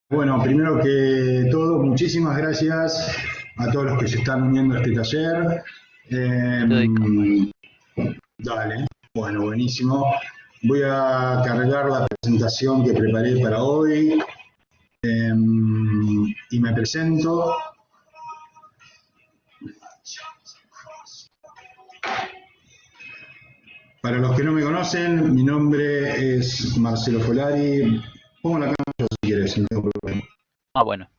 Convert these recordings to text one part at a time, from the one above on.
Bueno, primero que todo, muchísimas gracias a todos los que se están uniendo a este taller. Yo te doy cámara. Eh, Dale, bueno, buenísimo. Voy a cargar la presentación que preparé para hoy eh, y me presento. Para los que no me conocen, mi nombre es Marcelo Folari. Pongo la cámara si quieres, si no tengo problema. Ah, bueno.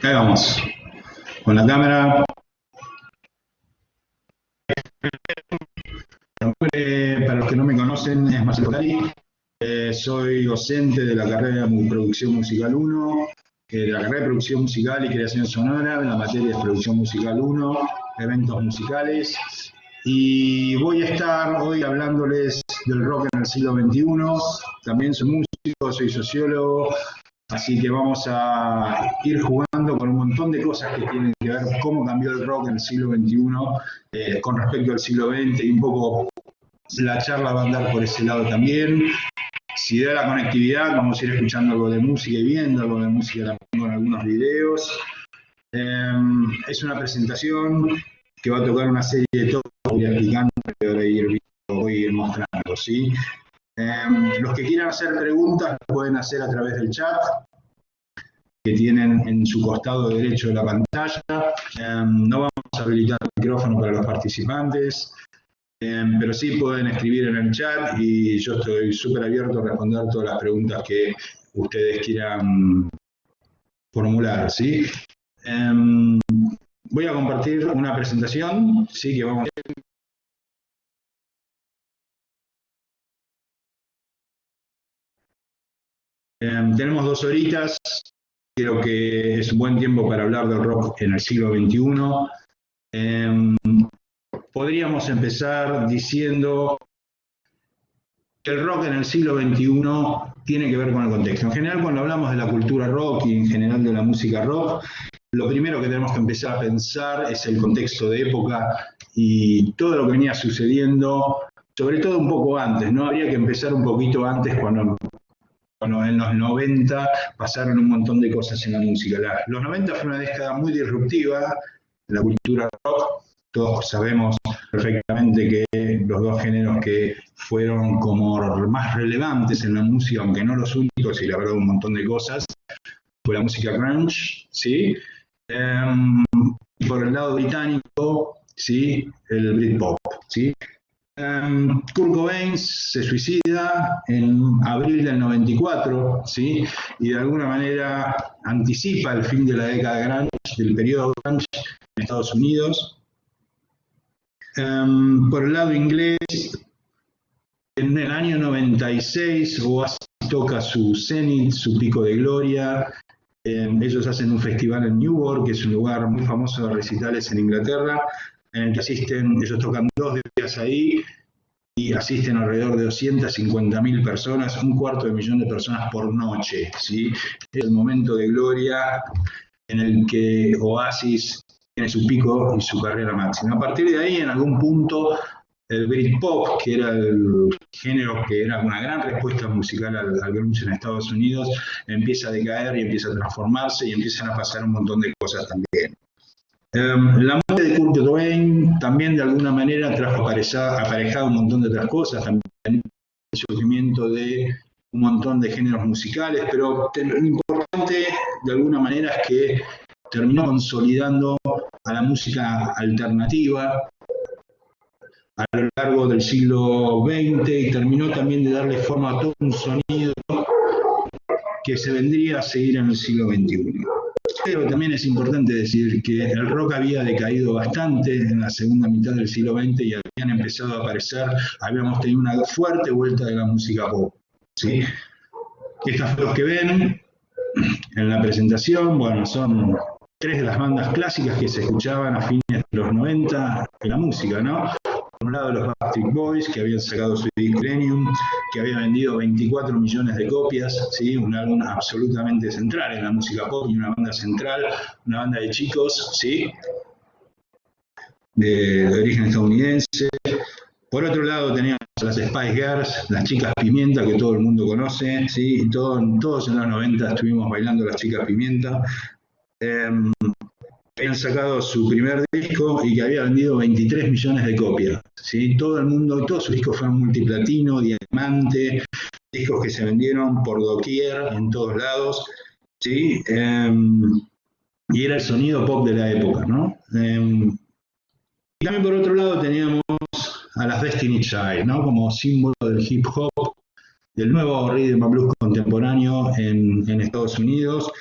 Ahí vamos, con la cámara. Para los que no me conocen, es Marcelo Folari. Soy docente de la carrera de Producción Musical 1, de la carrera de Producción Musical y Creación Sonora, en la materia de Producción Musical 1, eventos musicales. Y voy a estar hoy hablándoles del rock en el siglo XXI. También soy músico, soy sociólogo, así que vamos a ir jugando con un montón de cosas que tienen que ver con cómo cambió el rock en el siglo XXI con respecto al siglo XX, y un poco la charla va a andar por ese lado también. Si da la conectividad, vamos a ir escuchando algo de música y viendo algo de música también con algunos videos. Es una presentación que va a tocar una serie de tópicos que voy explicando, que voy a ir mostrando, ¿sí? Los que quieran hacer preguntas lo pueden hacer a través del chat que tienen en su costado derecho de la pantalla. No vamos a habilitar el micrófono para los participantes. Pero sí pueden escribir en el chat y yo estoy súper abierto a responder todas las preguntas que ustedes quieran formular, ¿sí? Voy a compartir una presentación, ¿sí? Que vamos a hacer. Tenemos 2 horitas, creo que es un buen tiempo para hablar del rock en el siglo XXI. Podríamos empezar diciendo que el rock en el siglo XXI tiene que ver con el contexto. En general, cuando hablamos de la cultura rock y en general de la música rock, lo primero que tenemos que empezar a pensar es el contexto de época y todo lo que venía sucediendo, sobre todo un poco antes, ¿no? Habría que empezar un poquito antes cuando en los 90 pasaron un montón de cosas en la música. Los 90 fue una década muy disruptiva en la cultura rock. Todos sabemos perfectamente que los dos géneros que fueron como más relevantes en la música, aunque no los únicos, y la verdad un montón de cosas, fue la música grunge, ¿sí? Y por el lado británico, ¿sí? El Britpop, ¿sí? Kurt Cobain se suicida en abril del 94, ¿sí? Y de alguna manera anticipa el fin de la década grunge, del periodo grunge en Estados Unidos. Por el lado inglés, en el año 96, Oasis toca su cenit, su pico de gloria. Ellos hacen un festival en Newport, que es un lugar muy famoso de recitales en Inglaterra, en el que asisten, ellos tocan 2 días ahí, y asisten alrededor de 250.000 personas, 250.000 de personas por noche, ¿sí? Es el momento de gloria en el que Oasis tiene su pico y su carrera máxima. A partir de ahí, en algún punto, el Britpop, que era el género que era una gran respuesta musical al grunge en Estados Unidos, empieza a decaer y empieza a transformarse y empiezan a pasar un montón de cosas también. La muerte de Kurt Cobain también de alguna manera trajo aparejado un montón de otras cosas, también el surgimiento de un montón de géneros musicales, pero lo importante de alguna manera es que terminó consolidando a la música alternativa a lo largo del siglo XX y terminó también de darle forma a todo un sonido que se vendría a seguir en el siglo XXI. Pero también es importante decir que el rock había decaído bastante en la segunda mitad del siglo XX y habían empezado a aparecer, habíamos tenido una fuerte vuelta de la música pop, ¿sí? Estas fotos que ven en la presentación, bueno, son 3 de las bandas clásicas que se escuchaban a fines de los 90 en la música, ¿no? Por un lado los Backstreet Boys, que habían sacado su disco Millennium, que había vendido 24 millones de copias, ¿sí? Un álbum absolutamente central en la música pop y una banda central, una banda de chicos, ¿sí? de origen estadounidense. Por otro lado teníamos las Spice Girls, las chicas pimienta que todo el mundo conoce, ¿sí? Y todos en los 90 estuvimos bailando las chicas pimienta. Habían sacado su primer disco y que había vendido 23 millones de copias, ¿sí? Todo el mundo, todos sus discos fueron multiplatino, diamante, discos que se vendieron por doquier, en todos lados, ¿sí? Y era el sonido pop de la época, ¿no? Y también por otro lado teníamos a las Destiny Child, ¿no? Como símbolo del hip hop, del nuevo rhythm and blues contemporáneo en Estados Unidos,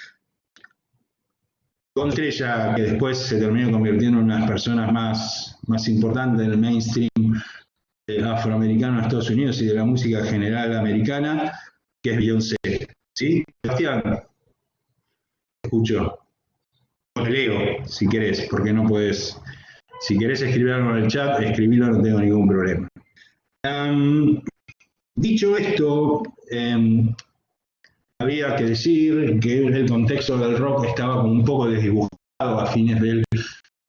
con estrella que después se terminó convirtiendo en una de las personas más importantes del mainstream afroamericano de Estados Unidos y de la música general americana, que es Beyoncé. ¿Sí? Sebastián, te escucho. Te leo, si querés, porque no puedes. Si querés escribir algo en el chat, escribirlo, no tengo ningún problema. Dicho esto, habría que decir que el contexto del rock estaba como un poco desdibujado a fines del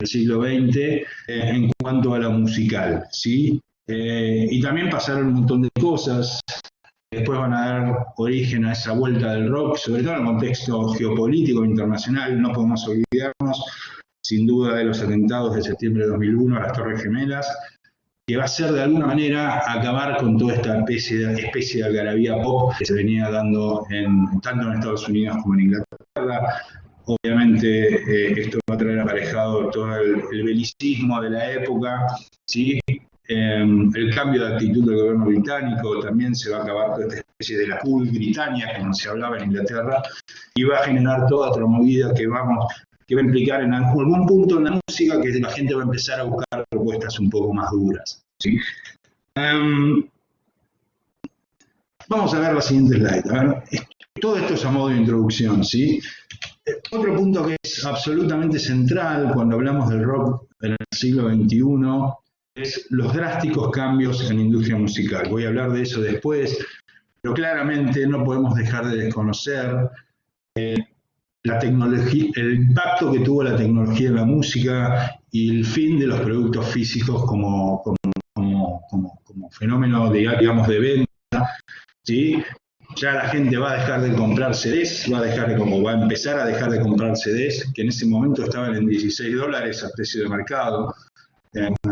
siglo XX en cuanto a la musical, ¿sí? Y también pasaron un montón de cosas que después van a dar origen a esa vuelta del rock, sobre todo en el contexto geopolítico internacional. No podemos olvidarnos, sin duda, de los atentados de septiembre de 2001 a las Torres Gemelas, que va a ser de alguna manera acabar con toda esta especie de algarabía pop que se venía dando tanto en Estados Unidos como en Inglaterra. Obviamente esto va a traer aparejado todo el belicismo de la época, ¿sí? El cambio de actitud del gobierno británico, también se va a acabar toda esta especie de la cool Britannia, como se hablaba en Inglaterra, y va a generar toda otra movida que va a implicar en algún punto en la música que la gente va a empezar a buscar propuestas un poco más duras, ¿sí? Vamos a ver la siguiente slide. A ver, todo esto es a modo de introducción, ¿sí? Otro punto que es absolutamente central cuando hablamos del rock en el siglo XXI es los drásticos cambios en la industria musical. Voy a hablar de eso después, pero claramente no podemos dejar de desconocer la tecnología, el impacto que tuvo la tecnología en la música y el fin de los productos físicos como fenómeno digamos, de venta, ¿sí? Ya la gente va a dejar de comprar CDs, va a empezar a dejar de comprar CDs, que en ese momento estaban en $16 a precio de mercado.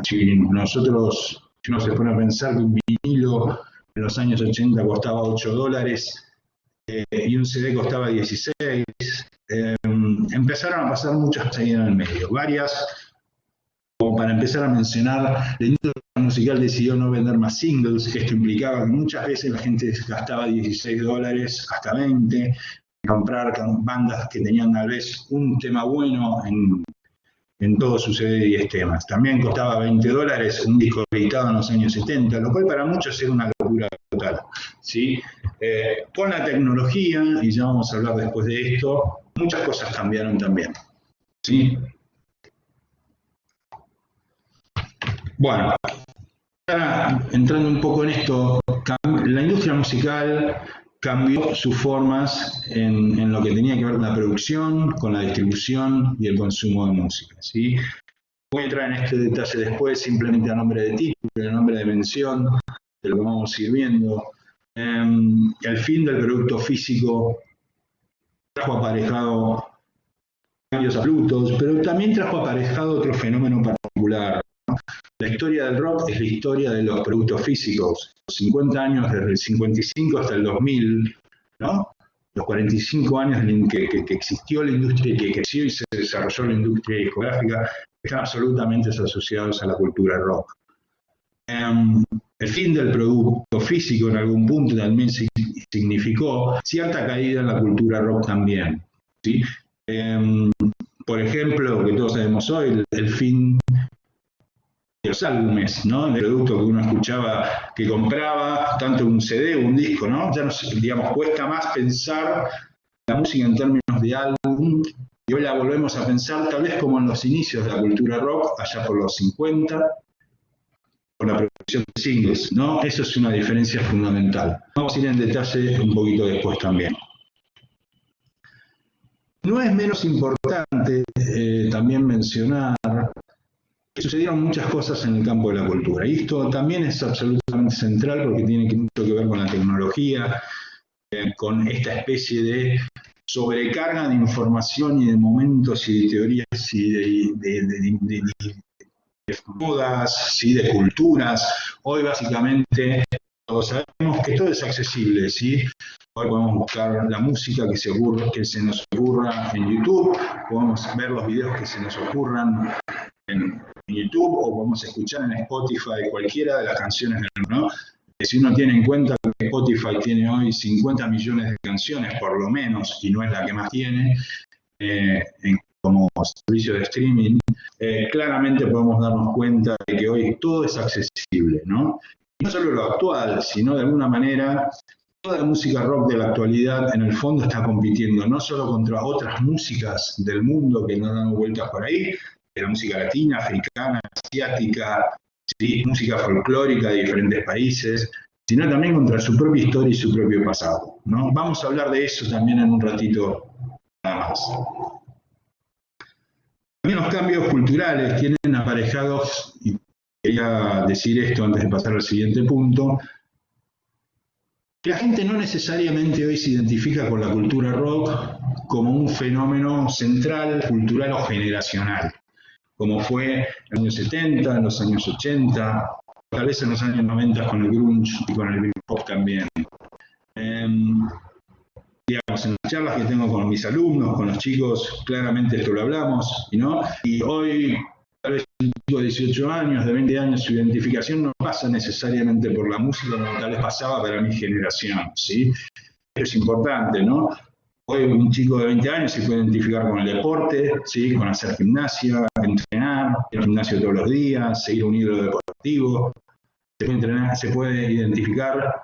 Si uno se pone a pensar que un vinilo en los años 80 costaba $8 y un CD costaba 16, empezaron a pasar muchas cosas ahí en el medio. Varias, como para empezar a mencionar, la industria musical decidió no vender más singles. Esto implicaba que muchas veces la gente gastaba $16 hasta 20 en comprar bandas que tenían tal vez un tema bueno en todo su CD de 10 temas. También costaba $20 un disco editado en los años 70, lo cual para muchos era una locura total, ¿sí? Con la tecnología, y ya vamos a hablar después de esto, muchas cosas cambiaron también, ¿sí? Bueno, ahora entrando un poco en esto, la industria musical cambió sus formas en lo que tenía que ver con la producción, con la distribución y el consumo de música, ¿sí? Voy a entrar en este detalle después, simplemente a nombre de título, a nombre de mención, de lo que vamos a ir viendo. El fin del producto físico trajo aparejado cambios absolutos, pero también trajo aparejado otro fenómeno particular. La historia del rock es la historia de los productos físicos. Los 50 años, desde el 55 hasta el 2000, ¿no? Los 45 años en que existió la industria y que creció y se desarrolló la industria discográfica, están absolutamente asociados a la cultura rock. El fin del producto físico en algún punto también significó cierta caída en la cultura rock también, ¿sí? Por ejemplo, que todos sabemos hoy, el fin de los álbumes, ¿no? El producto que uno escuchaba, que compraba, tanto un CD o un disco, ¿no? Ya nos, digamos, cuesta más pensar la música en términos de álbum, y hoy la volvemos a pensar tal vez como en los inicios de la cultura rock, allá por los 50, con la producción de singles, ¿no? Eso es una diferencia fundamental. Vamos a ir en detalle un poquito después también. No es menos importante también mencionar que sucedieron muchas cosas en el campo de la cultura. Y esto también es absolutamente central porque tiene mucho que ver con la tecnología, con esta especie de sobrecarga de información y de momentos y de teorías y de modas, ¿sí? De culturas. Hoy básicamente todos sabemos que todo es accesible, ¿sí? Hoy podemos buscar la música que se nos ocurra en YouTube, podemos ver los videos que se nos ocurran en YouTube o podemos escuchar en Spotify cualquiera de las canciones del mundo, ¿no? Si uno tiene en cuenta que Spotify tiene hoy 50 millones de canciones por lo menos, y no es la que más tiene, como servicio de streaming, claramente podemos darnos cuenta de que hoy todo es accesible, ¿no? Y no solo lo actual, sino de alguna manera toda la música rock de la actualidad en el fondo está compitiendo no solo contra otras músicas del mundo que nos dan vueltas por ahí, de la música latina, africana, asiática, ¿sí? Música folclórica de diferentes países, sino también contra su propia historia y su propio pasado, ¿no? Vamos a hablar de eso también en un ratito nada más. También los cambios culturales tienen aparejados, y quería decir esto antes de pasar al siguiente punto, que la gente no necesariamente hoy se identifica con la cultura rock como un fenómeno central, cultural o generacional, como fue en los años 70, en los años 80, tal vez en los años 90 con el grunge y con el Britpop también. Digamos, en las charlas que tengo con mis alumnos, con los chicos, claramente esto lo hablamos, ¿no? Y hoy, tal vez un chico de 18 años, de 20 años, su identificación no pasa necesariamente por la música como tal vez pasaba para mi generación, ¿sí? Eso es importante, ¿no? Hoy un chico de 20 años se puede identificar con el deporte, ¿sí? Con hacer gimnasia, entrenar, ir al gimnasio todos los días, seguir un hilo deportivo, se puede identificar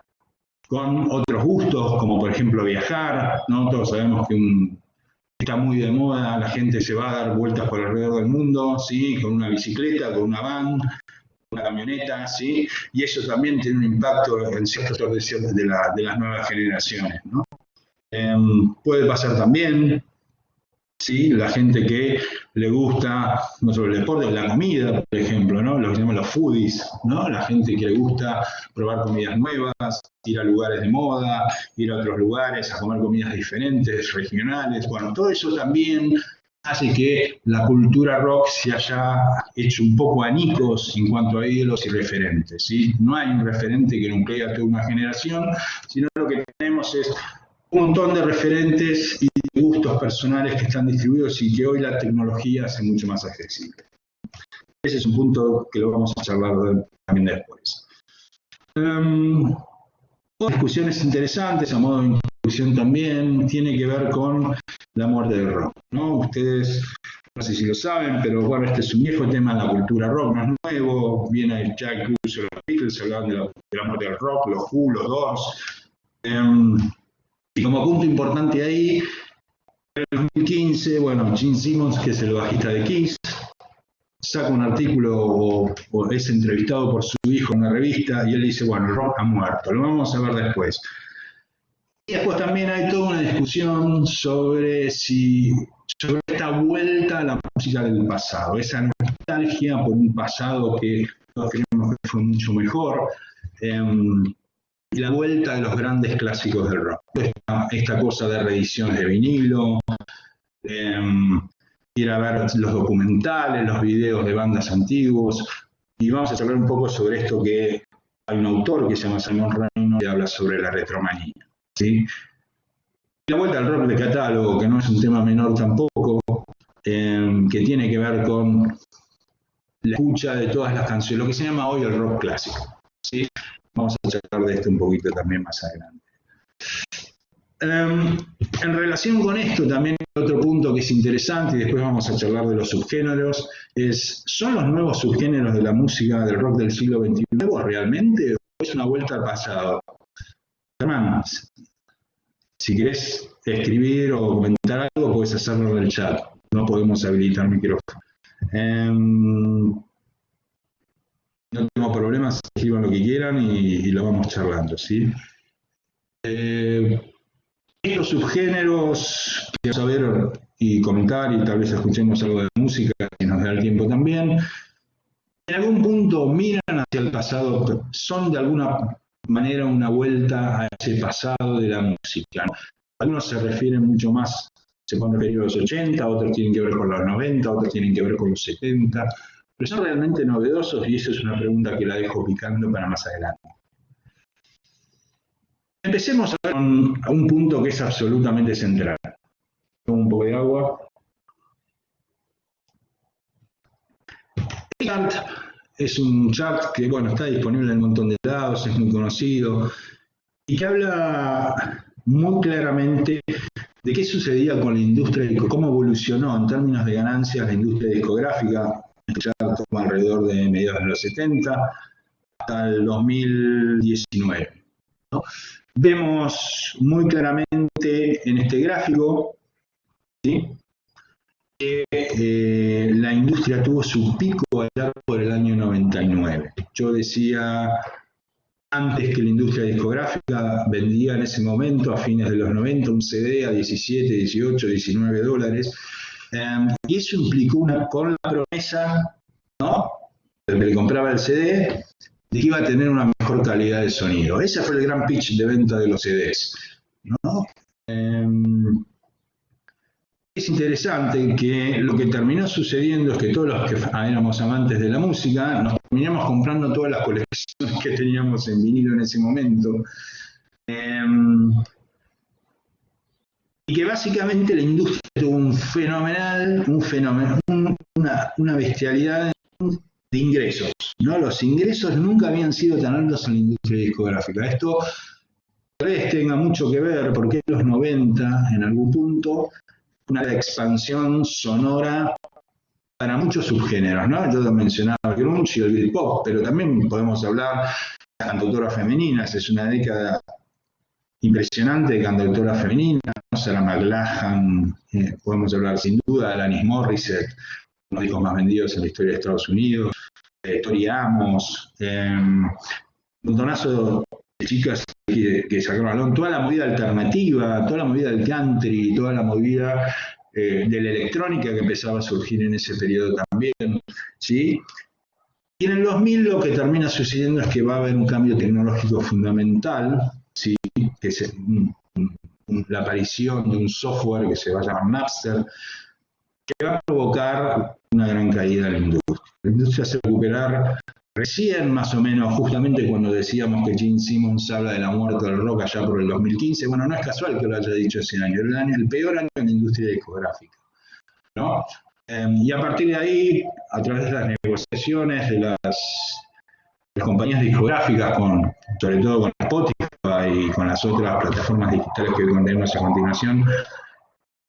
con otros gustos, como por ejemplo viajar, ¿no? Todos sabemos que está muy de moda, la gente se va a dar vueltas por alrededor del mundo, ¿sí? Con una bicicleta, con una van, una camioneta, ¿sí? Y eso también tiene un impacto en ciertos sectores de las nuevas generaciones, ¿no? Puede pasar también, ¿sí? La gente que le gusta no solo el deporte, la comida, por ejemplo, ¿no? Lo que llamamos los foodies, ¿no? La gente que le gusta probar comidas nuevas, ir a lugares de moda, ir a otros lugares a comer comidas diferentes, regionales. Bueno, todo eso también hace que la cultura rock se haya hecho un poco añicos en cuanto a ídolos y referentes, ¿sí? No hay un referente que nuclea a toda una generación, sino lo que tenemos es un montón de referentes y gustos personales que están distribuidos y que hoy la tecnología hace mucho más accesible. Ese es un punto que lo vamos a charlar también después. Discusiones interesantes, a modo de introducción también, tiene que ver con la muerte del rock, ¿no? Ustedes, no sé si lo saben, pero bueno, este es un viejo tema de la cultura rock, no es nuevo, viene Jack Bruce, los Beatles, hablaban de la muerte del rock, los Who, los Doors. Y como punto importante ahí, en el 2015, bueno, Gene Simmons, que es el bajista de Kiss, saca un artículo o es entrevistado por su hijo en una revista y él dice, bueno, el rock ha muerto, lo vamos a ver después. Y después también hay toda una discusión sobre esta vuelta a la música del pasado, esa nostalgia por un pasado que todos creemos que fue mucho mejor. Y la vuelta de los grandes clásicos del rock. Esta cosa de reediciones de vinilo, ir a ver los documentales, los videos de bandas antiguos, y vamos a hablar un poco sobre esto que hay un autor que se llama Simon Reynolds que habla sobre la retromanía, ¿sí? La vuelta al rock de catálogo, que no es un tema menor tampoco, que tiene que ver con la escucha de todas las canciones, lo que se llama hoy el rock clásico, ¿sí? Vamos a charlar de esto un poquito también más adelante. En relación con esto, también otro punto que es interesante, y después vamos a charlar de los subgéneros, ¿son los nuevos subgéneros de la música del rock del siglo XXI nuevos realmente o es una vuelta al pasado? Germán, si querés escribir o comentar algo, puedes hacerlo en el chat, no podemos habilitar micrófono. No tengo problemas, escriban lo que quieran y lo vamos charlando, ¿sí? Estos subgéneros que vamos a ver y comentar y tal vez escuchemos algo de música si nos da el tiempo también, algún punto miran hacia el pasado, son de alguna manera una vuelta a ese pasado de la música, ¿no? Algunos se refieren mucho más, se pueden referir a los 80, otros tienen que ver con los 90, otros tienen que ver con los 70, pero son realmente novedosos y eso es una pregunta que la dejo picando para más adelante. Empecemos con un punto que es absolutamente central. Tomo un poco de agua. El chart es un chart que, bueno, está disponible en un montón de lados, es muy conocido, y que habla muy claramente de qué sucedía con la industria, cómo evolucionó en términos de ganancias la industria discográfica. El chart toma alrededor de mediados de los 70 hasta el 2019, ¿no? Vemos muy claramente en este gráfico, ¿sí?, que la industria tuvo su pico allá por el año 99. Yo decía antes que la industria discográfica vendía en ese momento, a fines de los 90, un CD a 17, 18, 19 dólares. Y eso implicó con la promesa, ¿no?, del que le compraba el CD, de que iba a tener una mejor calidad de sonido. Ese fue el gran pitch de venta de los CDs, ¿no? Es interesante que lo que terminó sucediendo es que todos los que éramos amantes de la música nos terminamos comprando todas las colecciones que teníamos en vinilo en ese momento. Y que básicamente la industria tuvo una bestialidad de ingresos, ¿no? Los ingresos nunca habían sido tan altos en la industria discográfica. Esto tal vez tenga mucho que ver porque en los 90, en algún punto, una expansión sonora para muchos subgéneros, ¿no? Yo mencionaba el grunge y el Britpop, pero también podemos hablar de cantautoras femeninas. Es una década impresionante de cantautoras femeninas, ¿no? Sarah McLachlan, podemos hablar sin duda de Alanis Morissette, uno de los discos más vendidos en la historia de Estados Unidos, Tori Amos, un montonazo de chicas que sacaron alón, toda la movida alternativa, toda la movida del country, toda la movida de la electrónica que empezaba a surgir en ese periodo también, ¿sí? Y en el 2000 lo que termina sucediendo es que va a haber un cambio tecnológico fundamental, ¿sí?, que es la aparición de un software que se va a llamar Napster, que va a provocar una gran caída en la industria. La industria se va a recuperar recién, más o menos, justamente cuando decíamos que Gene Simmons habla de la muerte del rock allá por el 2015. Bueno, no es casual que lo haya dicho ese año, el peor año en la industria discográfica, ¿no? Y a partir de ahí, a través de las negociaciones de las compañías discográficas, sobre todo con Spotify y con las otras plataformas digitales que contaremos a continuación,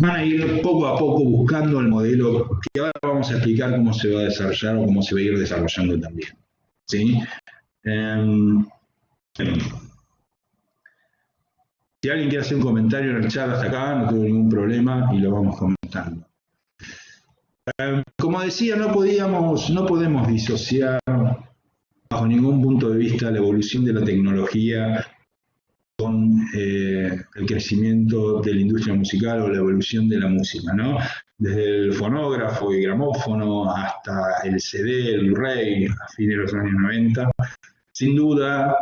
van a ir poco a poco buscando el modelo que ahora vamos a explicar cómo se va a desarrollar o cómo se va a ir desarrollando también, ¿sí? Si alguien quiere hacer un comentario en el chat hasta acá, no tengo ningún problema y lo vamos comentando. Como decía, no podemos disociar bajo ningún punto de vista la evolución de la tecnología con el crecimiento de la industria musical o la evolución de la música, ¿no? Desde el fonógrafo y gramófono hasta el CD, el Blu-ray, a fines de los años 90, sin duda,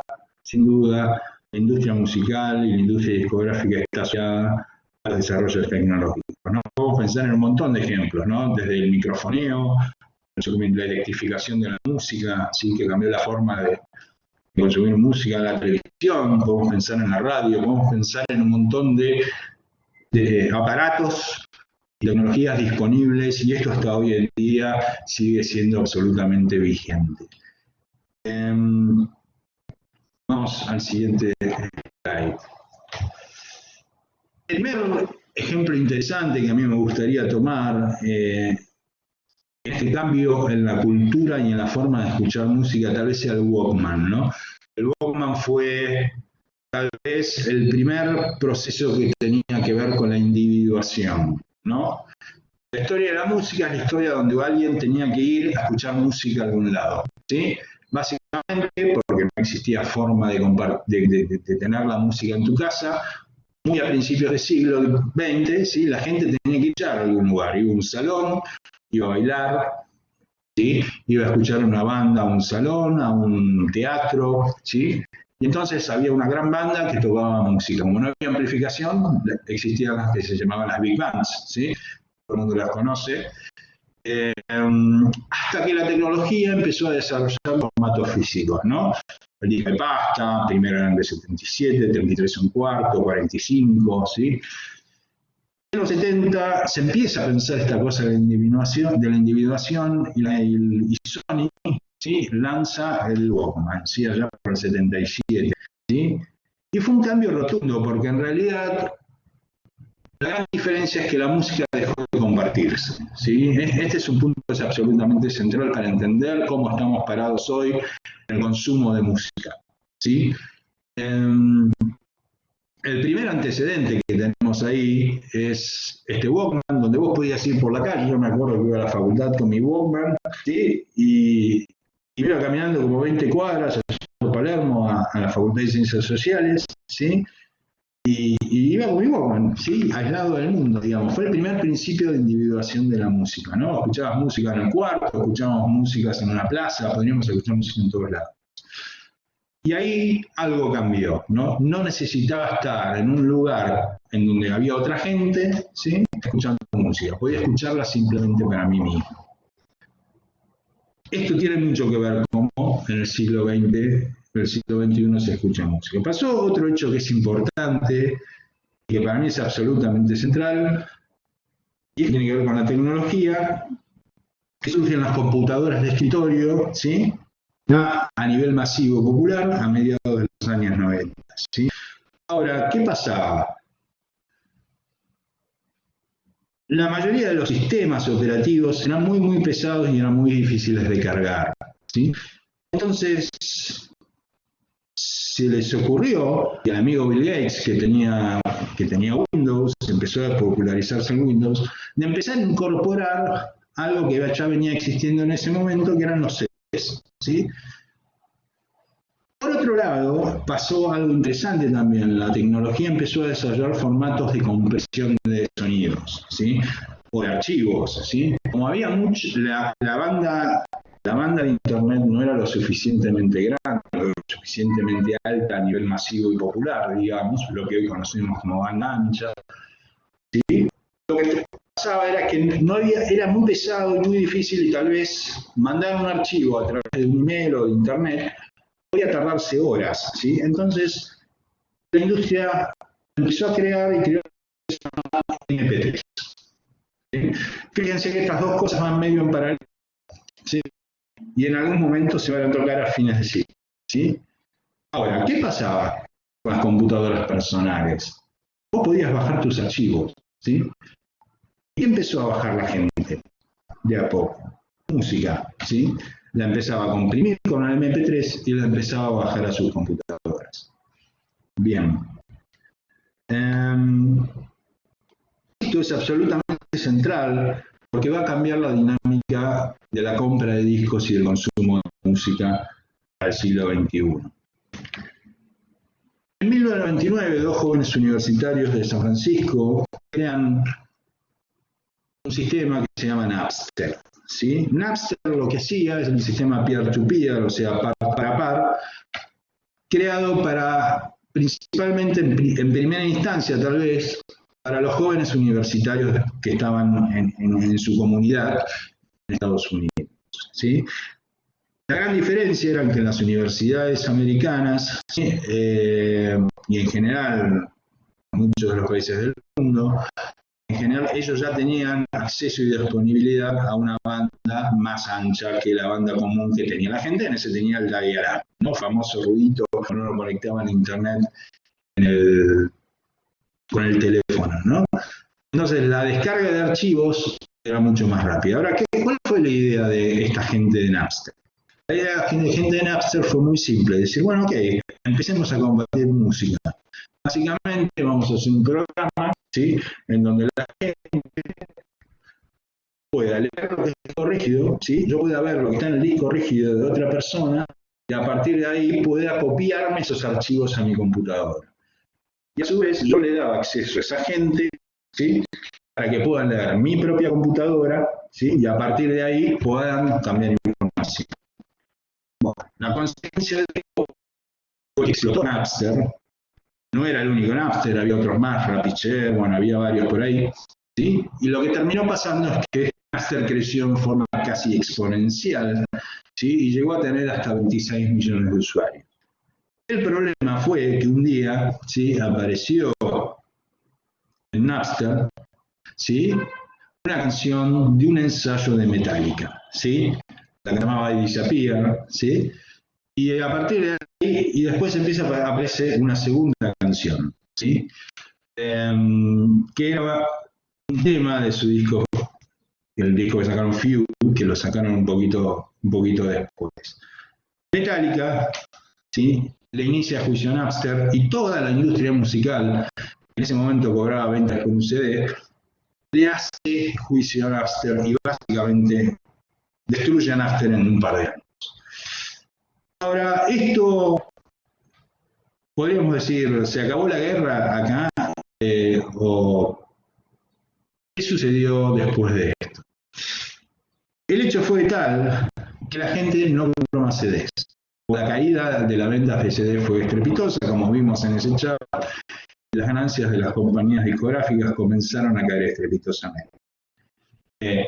la industria musical y la industria discográfica está asociada a los desarrollos tecnológicos, ¿no? Podemos pensar en un montón de ejemplos, ¿no? Desde el microfoneo, la electrificación de la música, ¿sí?, que cambió la forma de consumir música, la televisión, podemos pensar en la radio, podemos pensar en un montón de aparatos y tecnologías disponibles, y esto hasta hoy en día sigue siendo absolutamente vigente. Vamos al siguiente slide. El primer ejemplo interesante que a mí me gustaría tomar este cambio en la cultura y en la forma de escuchar música tal vez sea el Walkman, ¿no? El Walkman fue tal vez el primer proceso que tenía que ver con la individuación, ¿no? La historia de la música es la historia donde alguien tenía que ir a escuchar música a algún lado, ¿sí? Básicamente porque no existía forma de tener la música en tu casa. Muy a principios del siglo XX, ¿sí?, la gente tenía que ir a algún lugar, iba a un salón, iba a bailar, ¿sí? Iba a escuchar una banda a un salón, a un teatro, ¿sí? Y entonces había una gran banda que tocaba música. Como no había amplificación, existían las que se llamaban las big bands, ¿sí? Todo el mundo las conoce. Hasta que la tecnología empezó a desarrollar formatos físicos, ¿no? El disco de pasta, primero eran de 77, 33 un cuarto, 45, ¿sí? En los 70 se empieza a pensar esta cosa de la individuación y Sony, ¿sí? Lanza el Walkman, ¿sí? Allá por el 77, ¿sí? Y fue un cambio rotundo, porque en realidad la gran diferencia es que la música dejó de compartirse, ¿sí? Este es un punto que es absolutamente central para entender cómo estamos parados hoy en el consumo de música, ¿sí? El primer antecedente que tenemos ahí es este Walkman, donde vos podías ir por la calle. Yo me acuerdo que iba a la facultad con mi Walkman, ¿sí? Y iba caminando como 20 cuadras a Palermo, a la Facultad de Ciencias Sociales, ¿sí? Y iba con mi Walkman, ¿sí? Aislado del mundo, digamos. Fue el primer principio de individuación de la música, ¿no? Escuchabas música en el cuarto, escuchábamos músicas en una plaza, podríamos escuchar música en todos lados. Y ahí algo cambió, ¿no? No necesitaba estar en un lugar en donde había otra gente, ¿sí? Escuchando música. Podía escucharla simplemente para mí mismo. Esto tiene mucho que ver con cómo en el siglo XX, en el siglo XXI se escucha música. Pasó otro hecho que es importante y que para mí es absolutamente central, y tiene que ver con la tecnología, que surgen las computadoras de escritorio, ¿sí? A nivel masivo popular a mediados de los años 90. ¿Sí? Ahora, ¿qué pasaba? La mayoría de los sistemas operativos eran muy pesados y eran muy difíciles de cargar, ¿sí? Entonces, se les ocurrió, y al amigo Bill Gates, que tenía Windows, empezó a popularizarse en Windows, de empezar a incorporar algo que ya venía existiendo en ese momento, que eran los CDs, ¿sí? Por otro lado, pasó algo interesante también. La tecnología empezó a desarrollar formatos de compresión de sonidos, ¿sí? O de archivos, ¿sí? Como había la banda de Internet no era lo suficientemente grande, lo suficientemente alta a nivel masivo y popular, digamos, lo que hoy conocemos como banda ancha, ¿sí? Lo que pasaba era que era muy pesado y muy difícil, y tal vez mandar un archivo a través de un email o de Internet podía tardarse horas, ¿sí? Entonces, la industria empezó a crear y creó MP3. ¿Sí? Fíjense que estas dos cosas van medio en paralelo, ¿sí? Y en algún momento se van a tocar a fines de siglo, ¿sí? Ahora, ¿qué pasaba con las computadoras personales? Vos podías bajar tus archivos, ¿sí? ¿Y empezó a bajar la gente? De a poco. Música, ¿sí? La empezaba a comprimir con el MP3 y la empezaba a bajar a sus computadoras. Bien. Esto es absolutamente central porque va a cambiar la dinámica de la compra de discos y del consumo de música al siglo XXI. En 1999, dos jóvenes universitarios de San Francisco crean un sistema que se llama Napster, ¿sí? Napster lo que hacía es un sistema peer-to-peer, o sea, par para par, creado principalmente en primera instancia, tal vez, para los jóvenes universitarios que estaban en su comunidad en Estados Unidos, ¿sí? La gran diferencia era que en las universidades americanas, ¿sí? Y en general en muchos de los países del mundo, en general ellos ya tenían acceso y disponibilidad a una banda más ancha que la banda común que tenía la gente. En ese tenía el dial-up, ¿no? Famoso ruidito cuando uno conectaba en internet con el teléfono, ¿no? Entonces la descarga de archivos era mucho más rápida. Ahora, ¿cuál fue la idea de esta gente de Napster? La idea de la gente de Napster fue muy simple, decir, bueno, ok, empecemos a compartir música. Básicamente vamos a hacer un programa, ¿sí? En donde la gente pueda leer lo que está en el disco rígido, ¿sí? Yo pueda ver lo que está en el disco rígido de otra persona y a partir de ahí pueda copiarme esos archivos a mi computadora. Y a su vez yo le daba acceso a esa gente, ¿sí? Para que puedan leer mi propia computadora ¿sí? Y a partir de ahí puedan cambiar información. Bueno, la consecuencia de esto fue que explotó Napster. No era el único Napster, había otros más, Rapid.Share, bueno, había varios por ahí, ¿sí? Y lo que terminó pasando es que Napster creció en forma casi exponencial, ¿sí? Y llegó a tener hasta 26 millones de usuarios. El problema fue que un día, ¿sí?, apareció en Napster, ¿sí?, una canción de un ensayo de Metallica, ¿sí? La que llamaba I Disappear, ¿sí? Y a partir de ahí, y después empieza a aparecer una segunda canción, ¿sí? Que era un tema de su disco, el disco que sacaron Few, que lo sacaron un poquito después. Metallica, ¿sí?, le inicia juicio a Napster y toda la industria musical, en ese momento cobraba ventas con un CD, le hace juicio a Napster y básicamente destruye a Napster en un par de años. Ahora, esto, podríamos decir, ¿se acabó la guerra acá? ¿O qué sucedió después de esto? El hecho fue tal que la gente no compró más CDs. La caída de la venta de CD fue estrepitosa, como vimos en ese chat. Las ganancias de las compañías discográficas comenzaron a caer estrepitosamente.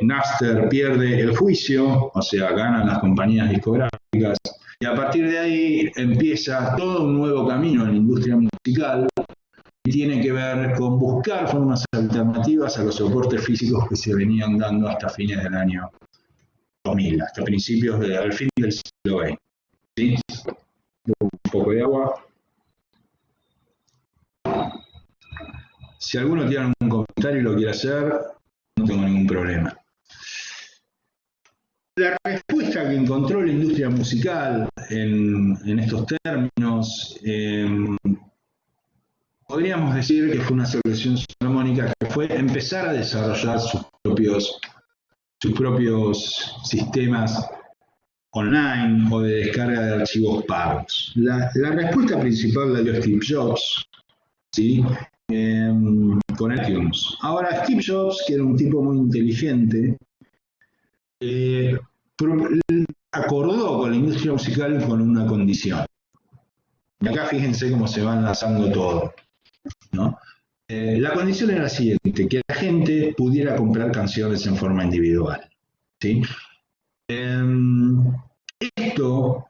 Napster pierde el juicio, o sea, ganan las compañías discográficas, y a partir de ahí empieza todo un nuevo camino en la industria musical que tiene que ver con buscar formas alternativas a los soportes físicos que se venían dando hasta fines del año 2000, hasta principios al fin del siglo XX. ¿Sí? Un poco de agua. Si alguno tiene algún comentario y lo quiere hacer, no tengo ningún problema. La respuesta que encontró la industria musical en estos términos, podríamos decir que fue una solución salomónica, que fue empezar a desarrollar sus propios sistemas online o de descarga de archivos pagos. La respuesta principal la dio Steve Jobs, ¿sí?, con iTunes. Ahora, Steve Jobs, que era un tipo muy inteligente, acordó con la industria musical con una condición. Y acá fíjense cómo se va enlazando todo, ¿no? La condición era la siguiente, que la gente pudiera comprar canciones en forma individual, ¿sí? Esto,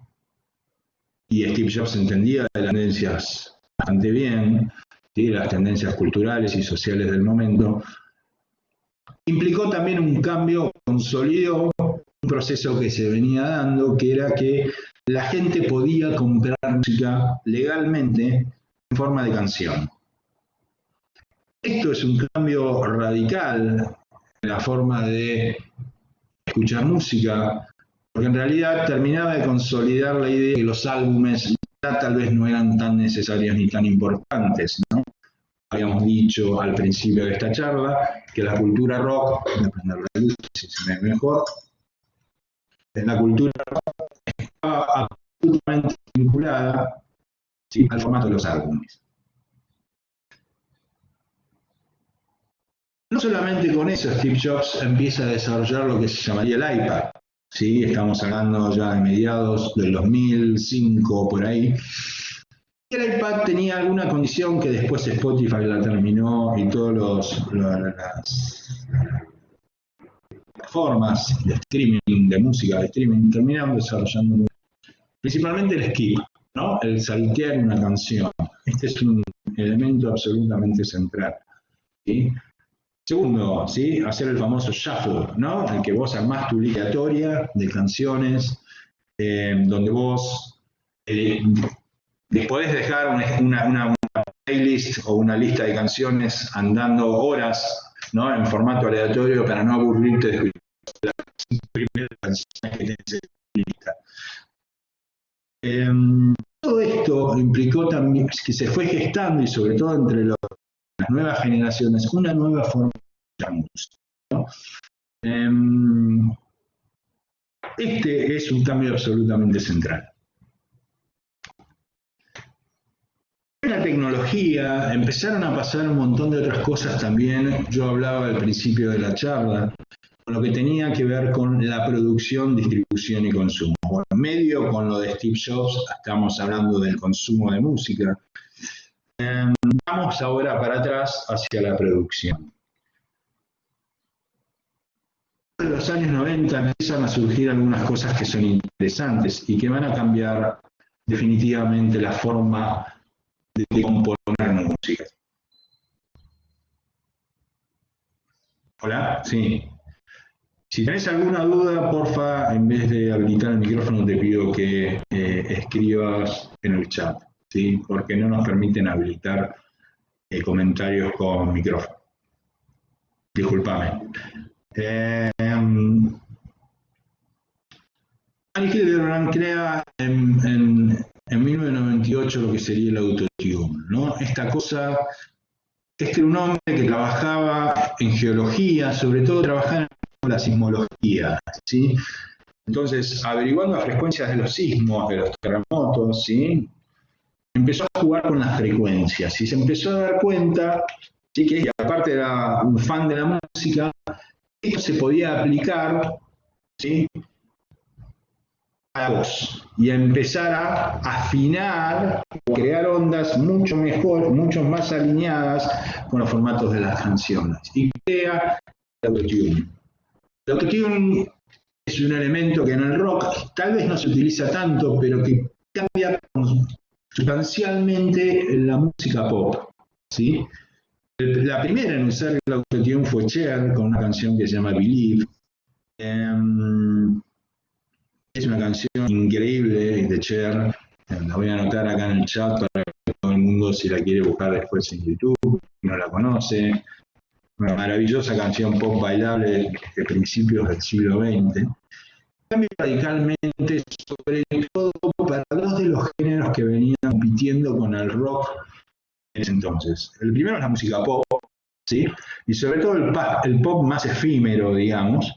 y Steve Jobs entendía de las tendencias bastante bien, ¿sí?, las tendencias culturales y sociales del momento, implicó también un cambio, consolidó un proceso que se venía dando, que era que la gente podía comprar música legalmente en forma de canción. Esto es un cambio radical en la forma de escuchar música, porque en realidad terminaba de consolidar la idea de que los álbumes ya tal vez no eran tan necesarios ni tan importantes, ¿no? Habíamos dicho al principio de esta charla que la cultura rock, voy a prender la luz si se me ve mejor, la cultura rock estaba absolutamente vinculada, ¿sí?, al formato de los álbumes. No solamente con eso, Steve Jobs empieza a desarrollar lo que se llamaría el iPad, ¿sí? Estamos hablando ya de mediados del 2005, por ahí. El iPad tenía alguna condición que después Spotify la terminó y todas las plataformas de streaming, de música, de streaming, terminaron desarrollando muy bien. Principalmente el skip, ¿no?, el saltear una canción. Este es un elemento absolutamente central, ¿sí? Segundo, ¿sí?, hacer el famoso shuffle, ¿no?, en el que vos armás tu lista aleatoria de canciones, donde vos les podés dejar una playlist o una lista de canciones andando horas, ¿no?, en formato aleatorio para no aburrirte de escuchar las primeras canciones que tenés en la lista. Todo esto implicó también que se fue gestando, y sobre todo entre las nuevas generaciones, una nueva forma de escuchar música, ¿no? Este es un cambio absolutamente central. La tecnología, empezaron a pasar un montón de otras cosas también. Yo hablaba al principio de la charla, con lo que tenía que ver con la producción, distribución y consumo. Bueno, medio con lo de Steve Jobs, estamos hablando del consumo de música. Vamos ahora para atrás hacia la producción. En los años 90 empiezan a surgir algunas cosas que son interesantes y que van a cambiar definitivamente la forma de componer música. Hola, sí. Si tenés alguna duda, porfa, en vez de habilitar el micrófono, te pido que escribas en el chat, ¿sí? Porque no nos permiten habilitar comentarios con micrófono. Disculpame. Annie Hildebrand crea en 1998 lo que sería el autotune, ¿no? Esta cosa, este era un hombre que trabajaba en geología, sobre todo trabajaba en la sismología, ¿sí? Entonces, averiguando las frecuencias de los sismos, de los terremotos, ¿sí? Empezó a jugar con las frecuencias y se empezó a dar cuenta, ¿sí? Que aparte era un fan de la música, esto se podía aplicar, ¿sí? A la voz y a empezar a afinar o crear ondas mucho mejor, mucho más alineadas con los formatos de las canciones. Y crea el autotune. El autotune es un elemento que en el rock tal vez no se utiliza tanto, pero que cambia sustancialmente en la música pop, ¿sí? La primera en usar el autotune fue Cher, con una canción que se llama Believe. Es una canción increíble de Cher, la voy a anotar acá en el chat para que todo el mundo, si la quiere buscar después en YouTube, no la conoce. Una maravillosa canción pop bailable de principios del siglo XX. Cambia radicalmente, sobre todo para dos de los géneros que venían compitiendo con el rock en ese entonces. El primero es la música pop, ¿sí? Y sobre todo el pop más efímero, digamos.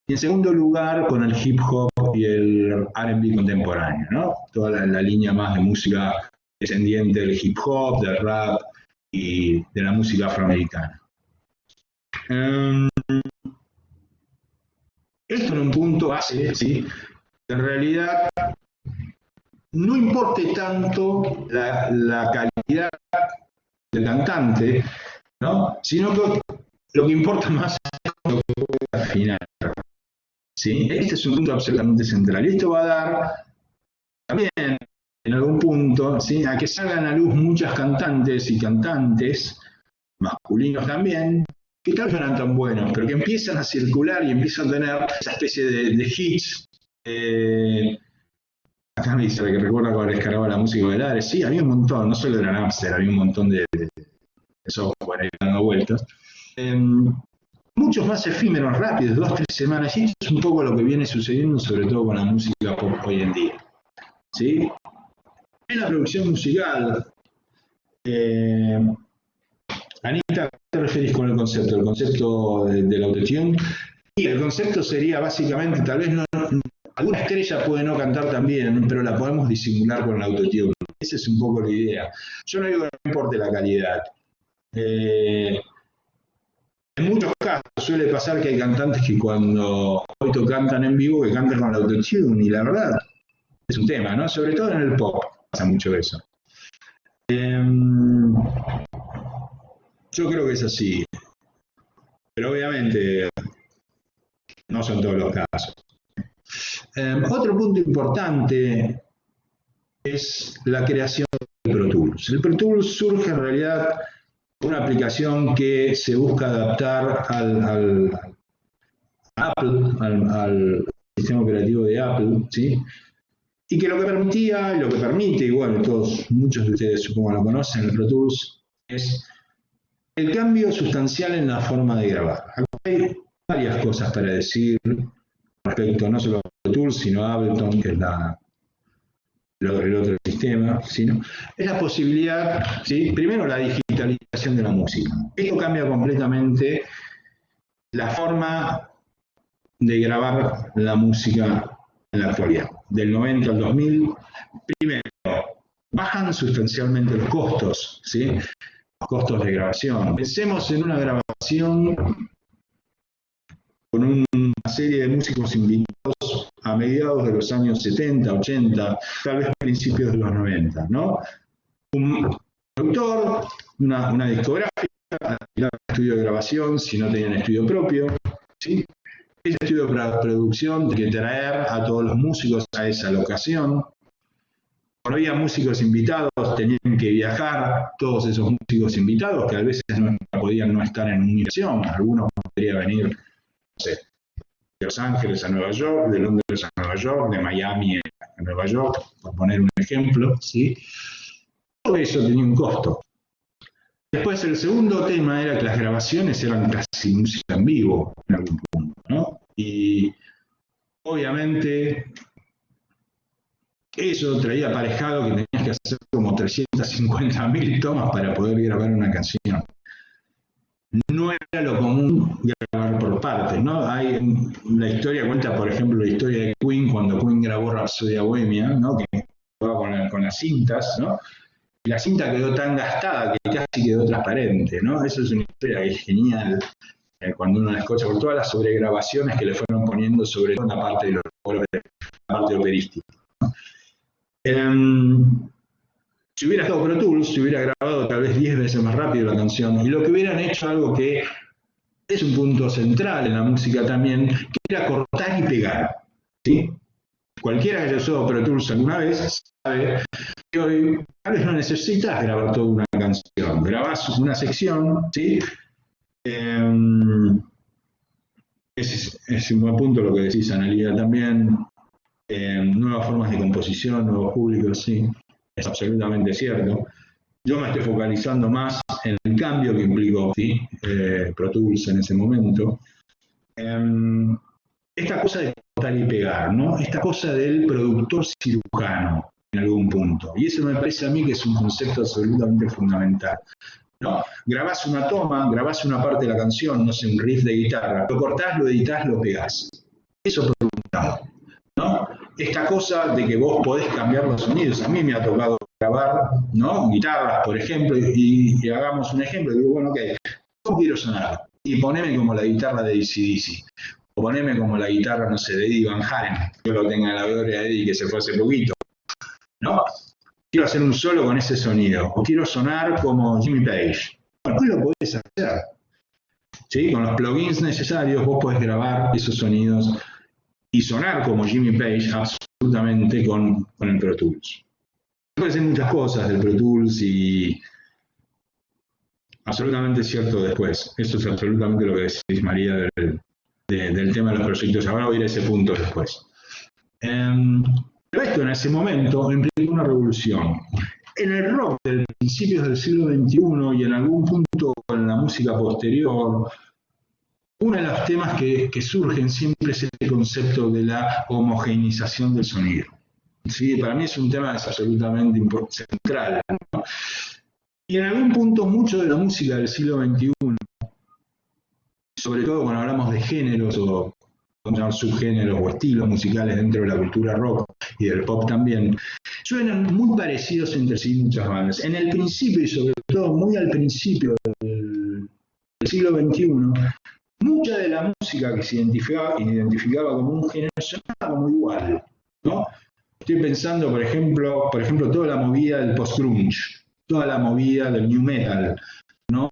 Y en segundo lugar, con el hip hop y el R&B contemporáneo, ¿no? Toda la línea más de música descendiente del hip hop, del rap y de la música afroamericana. Esto en un punto hace, ¿sí?, que en realidad no importe tanto la calidad del cantante, ¿no?, sino que lo que importa más es lo que puede afinar. ¿Sí? Este es un punto absolutamente central. Y esto va a dar también, en algún punto, ¿sí?, a que salgan a luz muchas cantantes y cantantes, masculinos también, que tal vez no eran tan buenos, pero que empiezan a circular y empiezan a tener esa especie de hits. Acá me dice que recuerda cuando descargaba la música de Ares. Sí, había un montón, no solo de la Napster, había un montón de software ahí dando vueltas. Muchos más efímeros, rápidos, 2 o 3 semanas, y esto es un poco lo que viene sucediendo, sobre todo con la música pop hoy en día, ¿sí? En la producción musical, Anita, ¿qué te referís con el concepto? El concepto del autotune. Y el concepto sería básicamente, tal vez alguna estrella puede no cantar también, pero la podemos disimular con el autotune. Esa es un poco la idea. Yo no digo que no importe la calidad. En muchos casos suele pasar que hay cantantes que cuando cantan en vivo, que cantan con el autotune, y la verdad es un tema, ¿no? Sobre todo en el pop pasa mucho eso. Yo creo que es así, pero obviamente no son todos los casos. Otro punto importante es la creación del Pro Tools. El Pro Tools surge en realidad una aplicación que se busca adaptar al sistema operativo de Apple, ¿sí? Y que lo que permitía, y lo que permite, y bueno, muchos de ustedes supongo lo conocen, el Pro Tools, es el cambio sustancial en la forma de grabar. Acá hay varias cosas para decir respecto no solo a Pro Tools, sino a Ableton, que es el otro sistema, sino es la posibilidad, ¿sí?, primero la digitalización de la música. Esto cambia completamente la forma de grabar la música en la actualidad. Del 90 al 2000, primero, bajan sustancialmente los costos, ¿sí?, los costos de grabación. Pensemos en una grabación con una serie de músicos invitados a mediados de los años 70, 80, tal vez principios de los 90, ¿no? Un productor, una discográfica, un estudio de grabación, si no tenían estudio propio, ¿sí? Ese estudio de producción tiene que traer a todos los músicos a esa locación. Cuando había músicos invitados, tenían que viajar todos esos músicos invitados, que a veces no podían no estar en una misión. Algunos podrían venir, no sé, de Los Ángeles a Nueva York, de Londres a Nueva York, de Miami a Nueva York, por poner un ejemplo, ¿sí? Todo eso tenía un costo. Después, el segundo tema era que las grabaciones eran casi música en vivo, en algún punto, ¿no? Y obviamente eso traía aparejado que tenías que hacer como 350.000 tomas para poder grabar una canción. No era lo común grabar por partes, ¿no? La historia cuenta, por ejemplo, la historia de Queen, cuando Queen grabó Rhapsody Bohemia, ¿no? Que grababa con las cintas, ¿no? Y la cinta quedó tan gastada que casi quedó transparente, ¿no? Eso es una historia que es genial cuando uno la escucha, por todas las sobregrabaciones que le fueron poniendo sobre toda la parte operística. Si hubiera estado Pro Tools, se hubiera grabado tal vez 10 veces más rápido la canción, y lo que hubieran hecho algo que es un punto central en la música también, que era cortar y pegar, ¿sí? Cualquiera que haya usado Pro Tools alguna vez sabe que hoy tal vez no necesitas grabar toda una canción, grabás una sección, ¿sí? Es un buen punto lo que decís, Analia, también. Nuevas formas de composición, nuevos públicos, sí, es absolutamente cierto. Yo me estoy focalizando más en el cambio que implicó, ¿sí? Pro Tools en ese momento. Esta cosa de cortar y pegar, ¿no? Esta cosa del productor cirujano en algún punto. Y eso me parece a mí que es un concepto absolutamente fundamental, ¿no? Grabás una toma, grabás una parte de la canción, no sé, un riff de guitarra, lo cortás, lo editás, lo pegás. Eso por un lado, ¿no? Esta cosa de que vos podés cambiar los sonidos. A mí me ha tocado grabar, ¿no? Guitarras, por ejemplo, y hagamos un ejemplo. Digo, bueno, ok, ¿cómo quiero sonar? Y poneme como la guitarra de AC/DC. O poneme como la guitarra, no sé, de Eddie Van Halen. Yo lo tenga en la gloria de Eddie, que se fue hace poquito, ¿no? Quiero hacer un solo con ese sonido. O quiero sonar como Jimmy Page. Bueno, vos lo podés hacer, ¿sí? Con los plugins necesarios vos podés grabar esos sonidos y sonar como Jimmy Page absolutamente con el Pro Tools. Pueden ser muchas cosas del Pro Tools y absolutamente cierto después. Eso es absolutamente lo que decís, María, del tema de los proyectos. Ahora voy a ir a ese punto después. Pero esto en ese momento implicó una revolución. En el rock de principios del siglo XXI y en algún punto en la música posterior, uno de los temas que surgen siempre es el concepto de la homogeneización del sonido. ¿Sí? Para mí es un tema que es absolutamente central, ¿no? Y en algún punto mucho de la música del siglo XXI, sobre todo cuando hablamos de géneros o subgéneros o estilos musicales dentro de la cultura rock y del pop también, suenan muy parecidos entre sí muchas bandas. En el principio y sobre todo muy al principio del siglo XXI, mucha de la música que se identificaba como un género sonaba como igual, ¿no? Estoy pensando, por ejemplo, toda la movida del post-grunge, toda la movida del new metal, ¿no?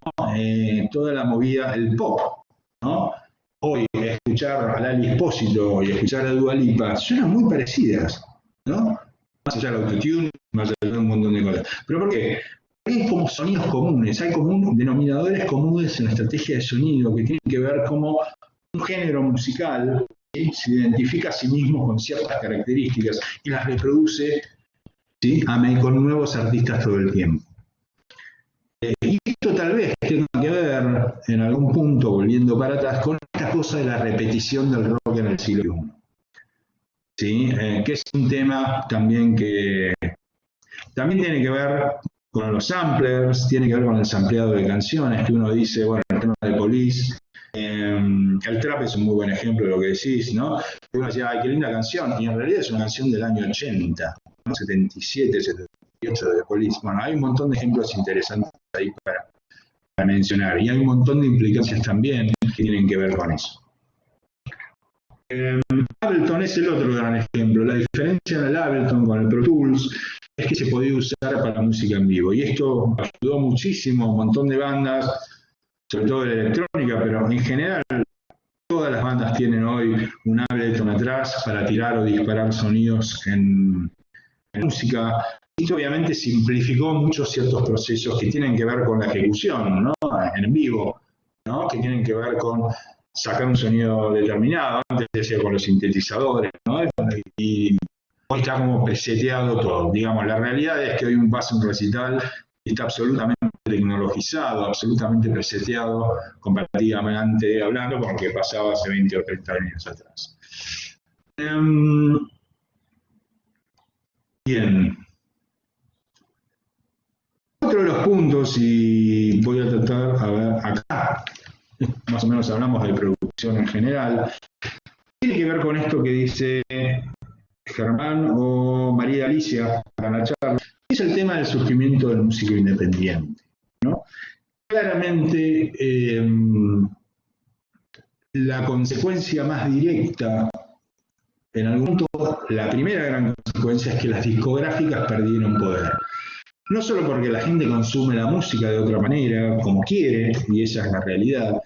Toda la movida del pop, ¿no? Hoy escuchar a Lali Espósito y escuchar a Dua Lipa suenan muy parecidas, ¿no? Más allá del autotune, más allá de un montón de cosas. ¿Pero por qué? Hay como sonidos comunes, hay como denominadores comunes en la estrategia de sonido que tienen que ver como un género musical, ¿sí? Se identifica a sí mismo con ciertas características y las reproduce, ¿sí? Con nuevos artistas todo el tiempo. Y esto tal vez tenga que ver, en algún punto, volviendo para atrás, con esta cosa de la repetición del rock en el siglo XXI. ¿Sí? Que es un tema también que también tiene que ver con los samplers, tiene que ver con el sampleado de canciones, que uno dice, bueno, el tema de Police, el trap es un muy buen ejemplo de lo que decís, ¿no? Uno decía, ay, qué linda canción, y en realidad es una canción del año 80, ¿no? 77, 78 de Police. Bueno, hay un montón de ejemplos interesantes ahí para mencionar, y hay un montón de implicancias también que tienen que ver con eso. Ableton es el otro gran ejemplo. La diferencia del Ableton con el Pro Tools es que se podía usar para música en vivo. Y esto ayudó muchísimo a un montón de bandas, sobre todo de la electrónica, pero en general todas las bandas tienen hoy un Ableton atrás para tirar o disparar sonidos en música. Y esto obviamente simplificó muchos ciertos procesos que tienen que ver con la ejecución, ¿no? En vivo, ¿no? Que tienen que ver con sacar un sonido determinado. Antes se hacía con los sintetizadores, ¿no? Y hoy está como preseteado todo. Digamos, la realidad es que hoy vas a un recital y está absolutamente tecnologizado, absolutamente preseteado, comparativamente hablando, con lo que pasaba hace 20 o 30 años atrás. Bien. Otro de los puntos, y voy a tratar, a ver, acá, más o menos hablamos de producción en general, tiene que ver con esto que dice Germán o María Alicia para la charla, es el tema del surgimiento del músico independiente, ¿no? Claramente, la consecuencia más directa, en algún punto, la primera gran consecuencia es que las discográficas perdieron poder. No solo porque la gente consume la música de otra manera, como quiere, y esa es la realidad,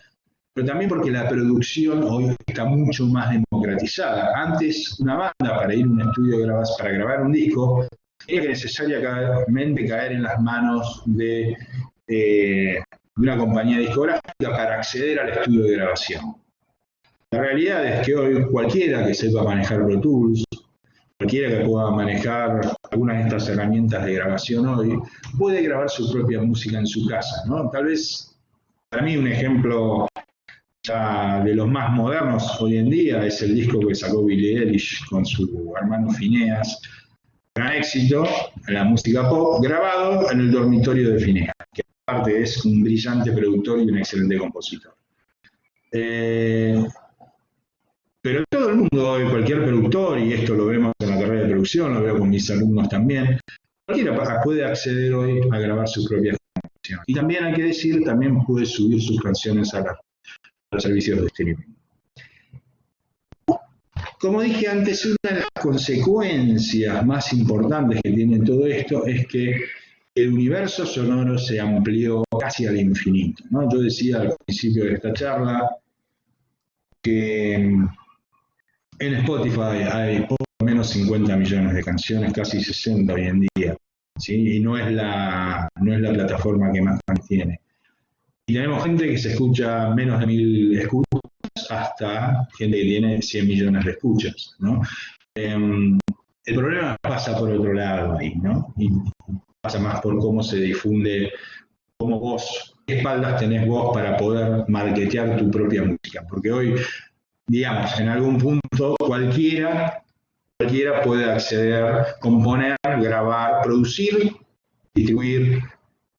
pero también porque la producción hoy está mucho más democratizada. Antes, una banda para ir a un estudio de grabación, para grabar un disco, tenía que necesariamente caer en las manos de una compañía discográfica para acceder al estudio de grabación. La realidad es que hoy cualquiera que sepa manejar Pro Tools, cualquiera que pueda manejar algunas de estas herramientas de grabación hoy, puede grabar su propia música en su casa, ¿no? Tal vez, para mí, un ejemplo ya de los más modernos hoy en día es el disco que sacó Billie Eilish con su hermano Phineas, gran éxito en la música pop, grabado en el dormitorio de Phineas, que aparte es un brillante productor y un excelente compositor. Pero todo el mundo hoy, cualquier productor, y esto lo vemos en la carrera de producción, lo veo con mis alumnos también, cualquiera puede acceder hoy a grabar sus propias canciones. Y también hay que decir, también puede subir sus canciones a los servicios de streaming. Como dije antes, una de las consecuencias más importantes que tiene todo esto es que el universo sonoro se amplió casi al infinito, ¿no? Yo decía al principio de esta charla que en Spotify hay por lo menos 50 millones de canciones, casi 60 hoy en día, ¿sí? Y no es la plataforma que más tiene. Y tenemos gente que se escucha menos de 1000 escuchas hasta gente que tiene 100 millones de escuchas, ¿no? El problema pasa por otro lado ahí, ¿no? Y pasa más por cómo se difunde, cómo vos, qué espaldas tenés vos para poder marketear tu propia música. Porque hoy, digamos, en algún punto cualquiera puede acceder, componer, grabar, producir, distribuir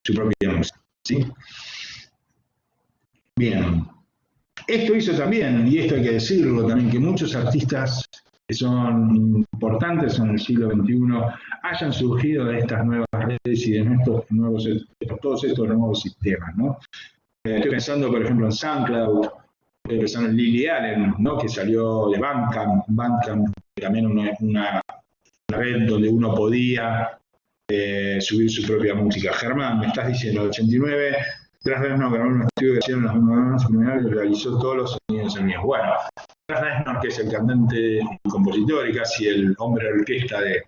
su propia música, ¿sí? Bien. Esto hizo también, y esto hay que decirlo también, que muchos artistas que son importantes en el siglo XXI hayan surgido de estas nuevas redes y de todos estos nuevos sistemas, ¿no? Estoy pensando, por ejemplo, en SoundCloud, estoy pensando en Lily Allen, ¿no? Que salió de Bandcamp, que también es una red donde uno podía subir su propia música. Germán, me estás diciendo, el 89... Tras Reznor grabó un estudio que hicieron los hermanos criminales y realizó todos los sonidos en míos. Bueno, Tras Reznor, que es el cantante y compositor y casi el hombre de orquesta de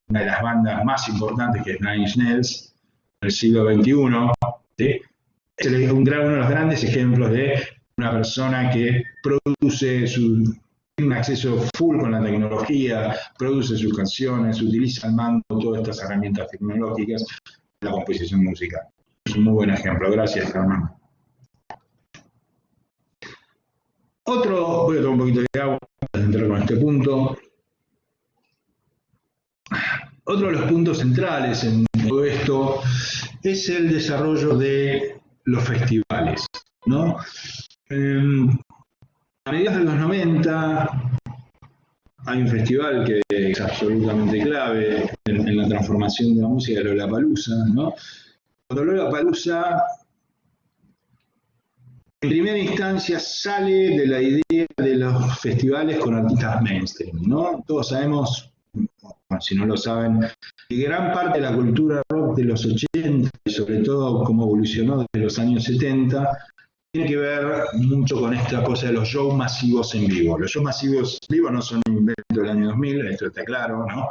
una de las bandas más importantes que es Nine Inch Nails del siglo XXI, ¿sí? Es uno de los grandes ejemplos de una persona que produce tiene un acceso full con la tecnología, produce sus canciones, utiliza al mando todas estas herramientas tecnológicas en la composición musical. Es un muy buen ejemplo. Gracias, Germán. Voy a tomar un poquito de agua para entrar con este punto. Otro de los puntos centrales en todo esto es el desarrollo de los festivales, ¿no? A mediados de los 90 hay un festival que es absolutamente clave en la transformación de la música, Lollapalooza, ¿no? Cuando Lollapalooza en primera instancia sale de la idea de los festivales con artistas mainstream, ¿no? Todos sabemos, bueno, si no lo saben, que gran parte de la cultura rock de los 80, y sobre todo cómo evolucionó desde los años 70, tiene que ver mucho con esta cosa de los shows masivos en vivo. Los shows masivos en vivo no son un invento del año 2000, esto está claro, ¿no?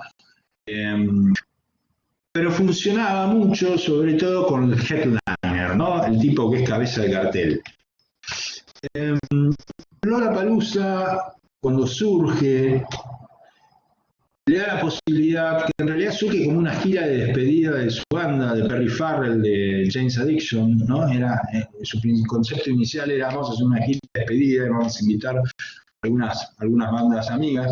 Pero funcionaba mucho, sobre todo con el headliner, ¿no? El tipo que es cabeza de cartel. Lollapalooza, cuando surge, le da la posibilidad, que en realidad surge como una gira de despedida de su banda, de Perry Farrell, de Jane's Addiction, ¿no? Su concepto inicial era: vamos a hacer una gira de despedida, vamos a invitar algunas bandas amigas.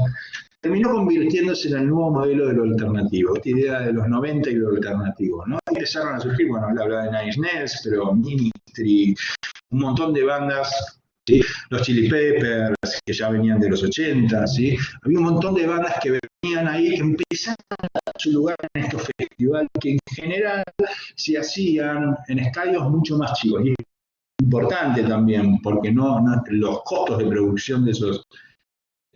Terminó convirtiéndose en el nuevo modelo de lo alternativo, esta idea de los 90 y lo alternativo, ¿no? Y empezaron a surgir, bueno, hablaba de Nine Inch Nails, pero Ministry, un montón de bandas, ¿sí? Los Chili Peppers, que ya venían de los 80, ¿sí? Había un montón de bandas que venían ahí, que empezaron a dar su lugar en estos festivales, que en general se hacían en estadios mucho más chicos. Y es importante también, porque los costos de producción de esos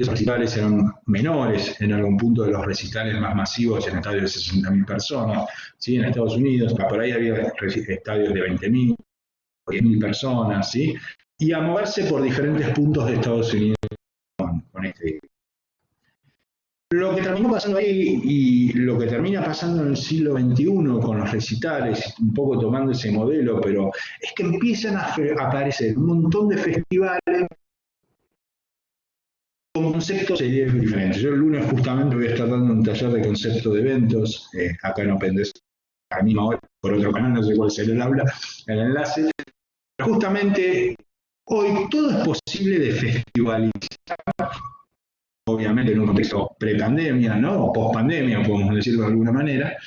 recitales eran menores en algún punto de los recitales más masivos en estadios de 60.000 personas, ¿sí? En Estados Unidos, por ahí había estadios de 20.000, 10.000 personas, ¿sí? Y a moverse por diferentes puntos de Estados Unidos con este. Lo que terminó pasando ahí y lo que termina pasando en el siglo XXI con los recitales, un poco tomando ese modelo, pero es que empiezan a aparecer un montón de festivales con conceptos diferentes. Yo el lunes justamente voy a estar dando un taller de concepto de eventos, acá en OpenDesk, a la misma hora, por otro canal, no sé cuál será el enlace. Pero justamente hoy todo es posible de festivalizar, obviamente en un contexto pre-pandemia, ¿no? O post-pandemia, podemos decirlo de alguna manera,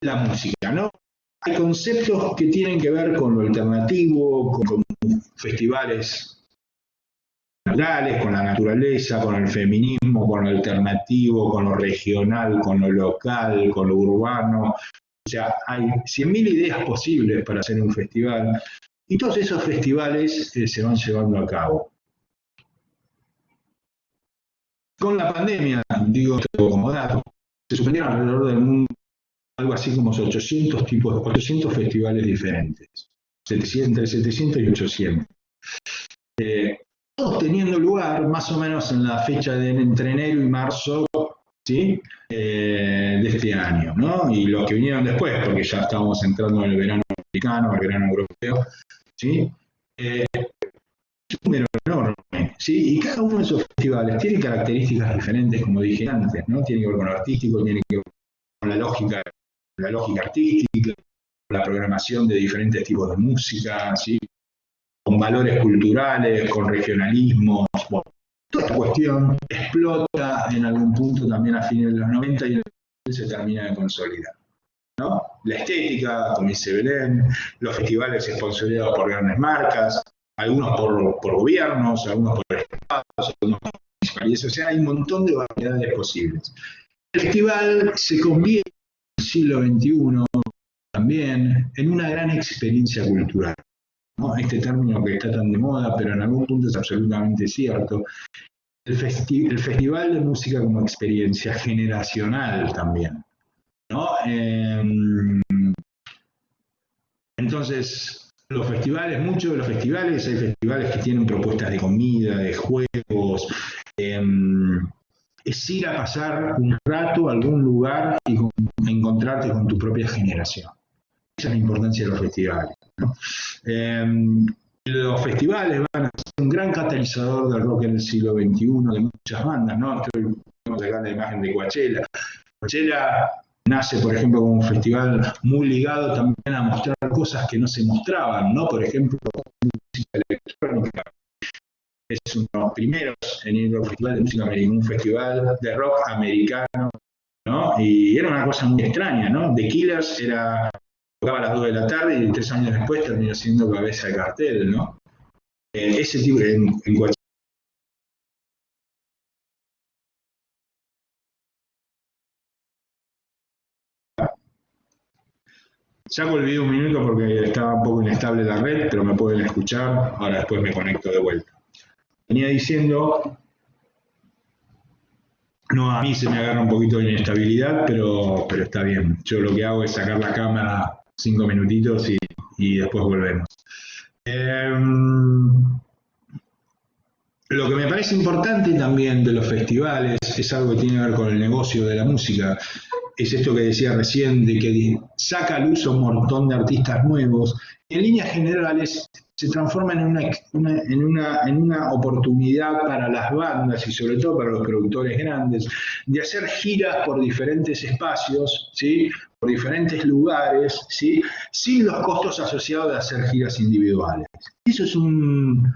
la música, ¿no? Hay conceptos que tienen que ver con lo alternativo, con festivales naturales, con la naturaleza, con el feminismo, con lo alternativo, con lo regional, con lo local, con lo urbano. O sea, hay 100.000 ideas posibles para hacer un festival y todos esos festivales se van llevando a cabo. Con la pandemia, digo esto como dato, se suspendieron alrededor del mundo algo así como 800 festivales diferentes, entre 700 y 800. Todos teniendo lugar más o menos en la fecha de entre enero y marzo, ¿sí? De este año, ¿no? Y los que vinieron después, porque ya estábamos entrando en el verano americano, el verano europeo, ¿sí? Un número enorme, ¿sí? Y cada uno de esos festivales tiene características diferentes, como dije antes, ¿no? Tiene que ver con lo artístico, tiene que ver con la lógica artística, con la programación de diferentes tipos de música, ¿sí? Con valores culturales, con regionalismos. Bueno, toda esta cuestión explota en algún punto también a fines de los 90 y se termina de consolidar, ¿no? La estética, como dice Belén, los festivales sponsorizados por grandes marcas, algunos por gobiernos, algunos por estados, algunos por municipalidades. O sea, hay un montón de variedades posibles. El festival se convierte en el siglo XXI también en una gran experiencia cultural, ¿no? Este término que está tan de moda, pero en algún punto es absolutamente cierto. El festival de música como experiencia generacional también, ¿no? Entonces, los festivales, muchos de los festivales, hay festivales que tienen propuestas de comida, de juegos, es ir a pasar un rato a algún lugar y encontrarte con tu propia generación. Esa es la importancia de los festivales, ¿no? Los festivales van a ser un gran catalizador del rock en el siglo XXI, de muchas bandas, ¿no? Tenemos acá la imagen de Coachella. Coachella nace, por ejemplo, como un festival muy ligado también a mostrar cosas que no se mostraban, ¿no? Por ejemplo, música electrónica. Es uno de los primeros en ir a un festival de música americana, un festival de rock americano, ¿no? Y era una cosa muy extraña, ¿no? The Killers tocaba a las 2 de la tarde y 3 años después terminó siendo cabeza de cartel, ¿no? Ese tipo en Coachella. Saco el video un minuto porque estaba un poco inestable la red, pero me pueden escuchar. Ahora después me conecto de vuelta. Venía diciendo, no, a mí se me agarra un poquito de inestabilidad, pero está bien. Yo lo que hago es sacar la cámara 5 minutitos y después volvemos. Lo que me parece importante también de los festivales es algo que tiene que ver con el negocio de la música. Es esto que decía recién, de que saca al uso un montón de artistas nuevos. En líneas generales se transforma en una oportunidad para las bandas y sobre todo para los productores grandes de hacer giras por diferentes espacios, ¿sí? Por diferentes lugares, ¿sí? Sin los costos asociados de hacer giras individuales. Eso es un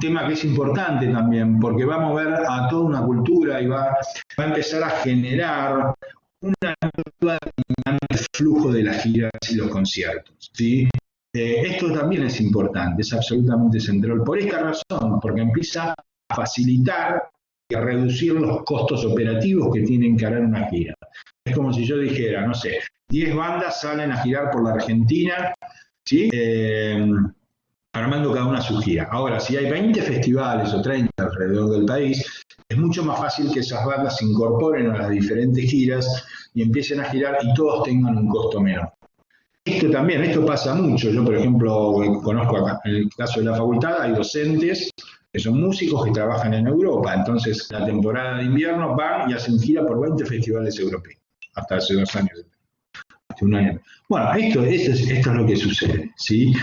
tema que es importante también, porque va a mover a toda una cultura y va a empezar a generar una nueva dinámica de flujo de las giras y los conciertos, ¿sí? Esto también es importante, es absolutamente central. Por esta razón, porque empieza a facilitar y a reducir los costos operativos que tiene que encarar una gira. Es como si yo dijera, no sé, 10 bandas salen a girar por la Argentina, ¿sí? Armando cada una su gira. Ahora, si hay 20 festivales o 30 alrededor del país, es mucho más fácil que esas bandas se incorporen a las diferentes giras y empiecen a girar y todos tengan un costo menor. Esto pasa mucho. Yo, por ejemplo, conozco acá, en el caso de la facultad, hay docentes que son músicos que trabajan en Europa. Entonces, la temporada de invierno van y hacen gira por 20 festivales europeos, hasta hace 2 años. Hace un año. Bueno, esto es lo que sucede, ¿sí?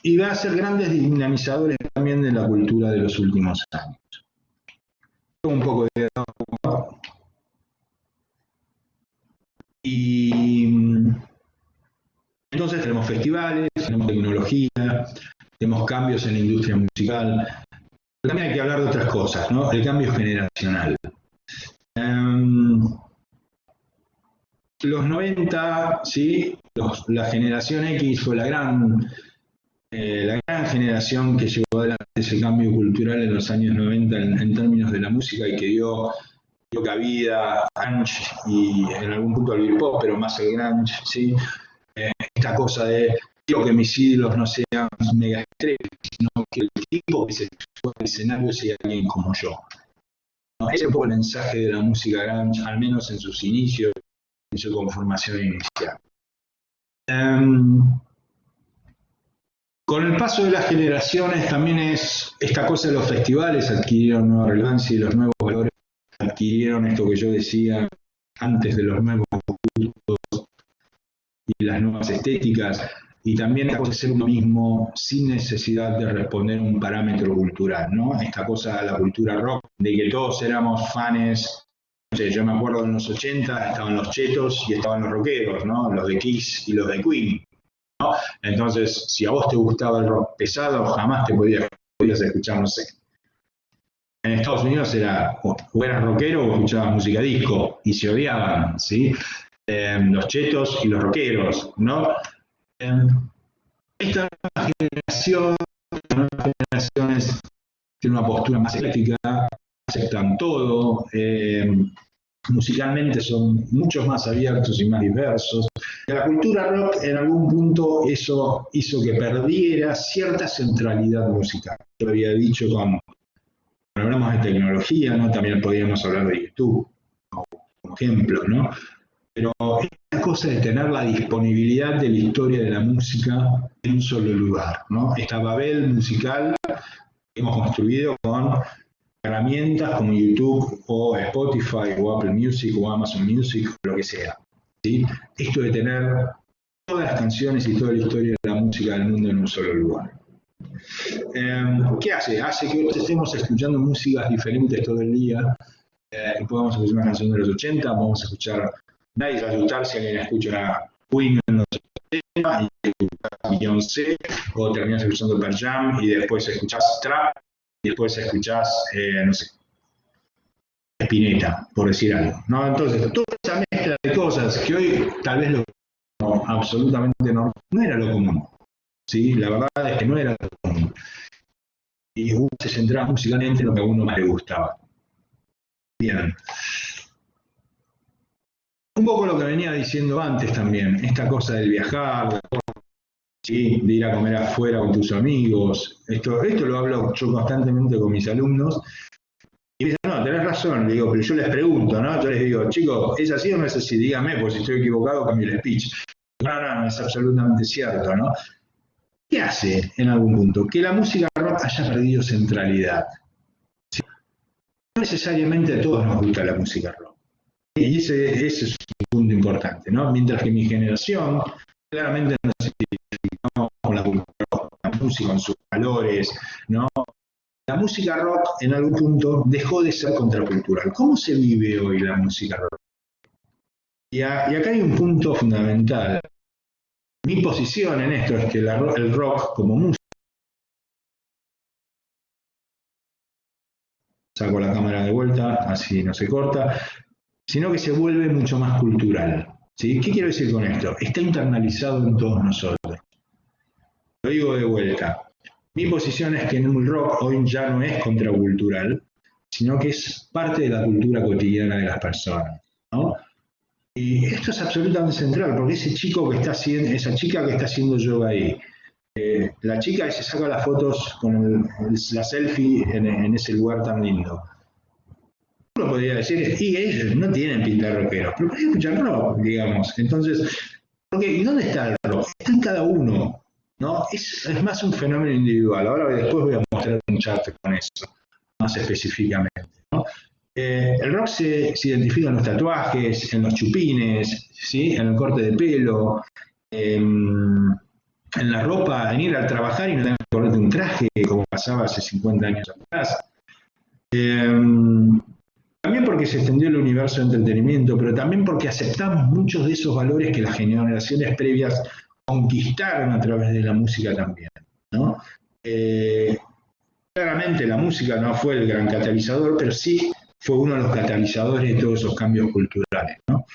Y va a ser grandes dinamizadores también de la cultura de los últimos años. Un poco de... Y entonces tenemos festivales, tenemos tecnología, tenemos cambios en la industria musical. Pero también hay que hablar de otras cosas, ¿no? El cambio generacional. Los 90, ¿sí? La generación X fue la gran generación que llevó adelante ese cambio cultural en los años 90 en términos de la música y que dio cabida a grunge y en algún punto al Britpop, pero más el grunge, ¿sí? Esta cosa de quiero que mis ídolos no sean mega estrellas, sino que el tipo que se sube al escenario sea alguien como yo. ¿No? Ese es un poco el mensaje de la música grunge, al menos en sus inicios, en su conformación inicial. Con el paso de las generaciones también es esta cosa de los festivales adquirieron nueva relevancia y los nuevos valores adquirieron esto que yo decía antes de los nuevos gustos y las nuevas estéticas, y también esta cosa de ser uno mismo sin necesidad de responder a un parámetro cultural, ¿no? Esta cosa de la cultura rock, de que todos éramos fans, no sé, yo me acuerdo en los 80 estaban los chetos y estaban los rockeros, ¿no? Los de Kiss y los de Queen, ¿no? Entonces, si a vos te gustaba el rock pesado, jamás te podías escuchar, no sé. En Estados Unidos era o eras rockero o escuchabas música disco y se odiaban, ¿sí? Los chetos y los rockeros, ¿no? Esta generación, las nuevas generaciones tienen una postura más ecléctica, aceptan todo, musicalmente son mucho más abiertos y más diversos. La cultura rock en algún punto eso hizo que perdiera cierta centralidad musical. Yo había dicho cuando hablamos de tecnología, ¿no? También podríamos hablar de YouTube como ejemplo, ¿no? Pero esta cosa de tener la disponibilidad de la historia de la música en un solo lugar, ¿no? Esta Babel musical que hemos construido con herramientas como YouTube o Spotify o Apple Music o Amazon Music, lo que sea, ¿sí? Esto de tener todas las canciones y toda la historia de la música del mundo en un solo lugar. ¿Qué hace? Hace que estemos escuchando músicas diferentes todo el día. Podemos escuchar una canción de los 80, podemos escuchar... Nadie va a asustar si alguien escucha a Queen en los 80 y escuchas a Beyoncé, o terminas escuchando Pearl Jam y después escuchás trap y después escuchás, no sé, Spinetta, por decir algo, ¿no? Entonces, toda esa mezcla de cosas que hoy tal vez absolutamente no era lo común, ¿sí? La verdad es que no era lo común. Y uno se centraba musicalmente en lo que a uno más le gustaba. Bien. Un poco lo que venía diciendo antes también, esta cosa del viajar, ¿sí? De ir a comer afuera con tus amigos. Esto lo hablo yo constantemente con mis alumnos. Y me dicen, no, tenés razón, le digo, pero yo les pregunto, ¿no? Yo les digo, chicos, ¿es así o no es así? Díganme, porque si estoy equivocado, cambio el speech. No, no, es absolutamente cierto, ¿no? ¿Qué hace en algún punto? Que la música rock haya perdido centralidad. ¿Sí? No necesariamente a todos nos gusta la música rock. Y ese es un punto importante, ¿no? Mientras que mi generación claramente nos identificamos con la cultura rock, la música, con sus valores, ¿no? La música rock en algún punto dejó de ser contracultural. ¿Cómo se vive hoy la música rock? Y acá hay un punto fundamental. Mi posición en esto es que el rock como música, saco la cámara de vuelta, así no se corta, sino que se vuelve mucho más cultural. ¿Sí? ¿Qué quiero decir con esto? Está internalizado en todos nosotros. Lo digo de vuelta. Mi posición es que en el rock hoy ya no es contracultural, sino que es parte de la cultura cotidiana de las personas, ¿no? Y esto es absolutamente central, porque ese chico que está haciendo, esa chica que está haciendo yoga ahí, la chica que se saca las fotos con la selfie en ese lugar tan lindo. Uno podría decir, y ellos no tienen pinta de rockeros, pero podrían escuchar rock, digamos. Entonces, ¿y dónde está el rock? Está en cada uno, ¿no? Es más un fenómeno individual. Ahora después voy a mostrar un chart con eso, más específicamente, ¿no? El rock se identifica en los tatuajes, en los chupines, ¿sí? En el corte de pelo, en la ropa, en ir a trabajar y no tener que ponerte un traje como pasaba hace 50 años atrás. También porque se extendió el universo de entretenimiento, pero también porque aceptamos muchos de esos valores que las generaciones previas conquistaron a través de la música también, ¿no? Claramente la música no fue el gran catalizador, pero sí fue uno de los catalizadores de todos esos cambios culturales, ¿no?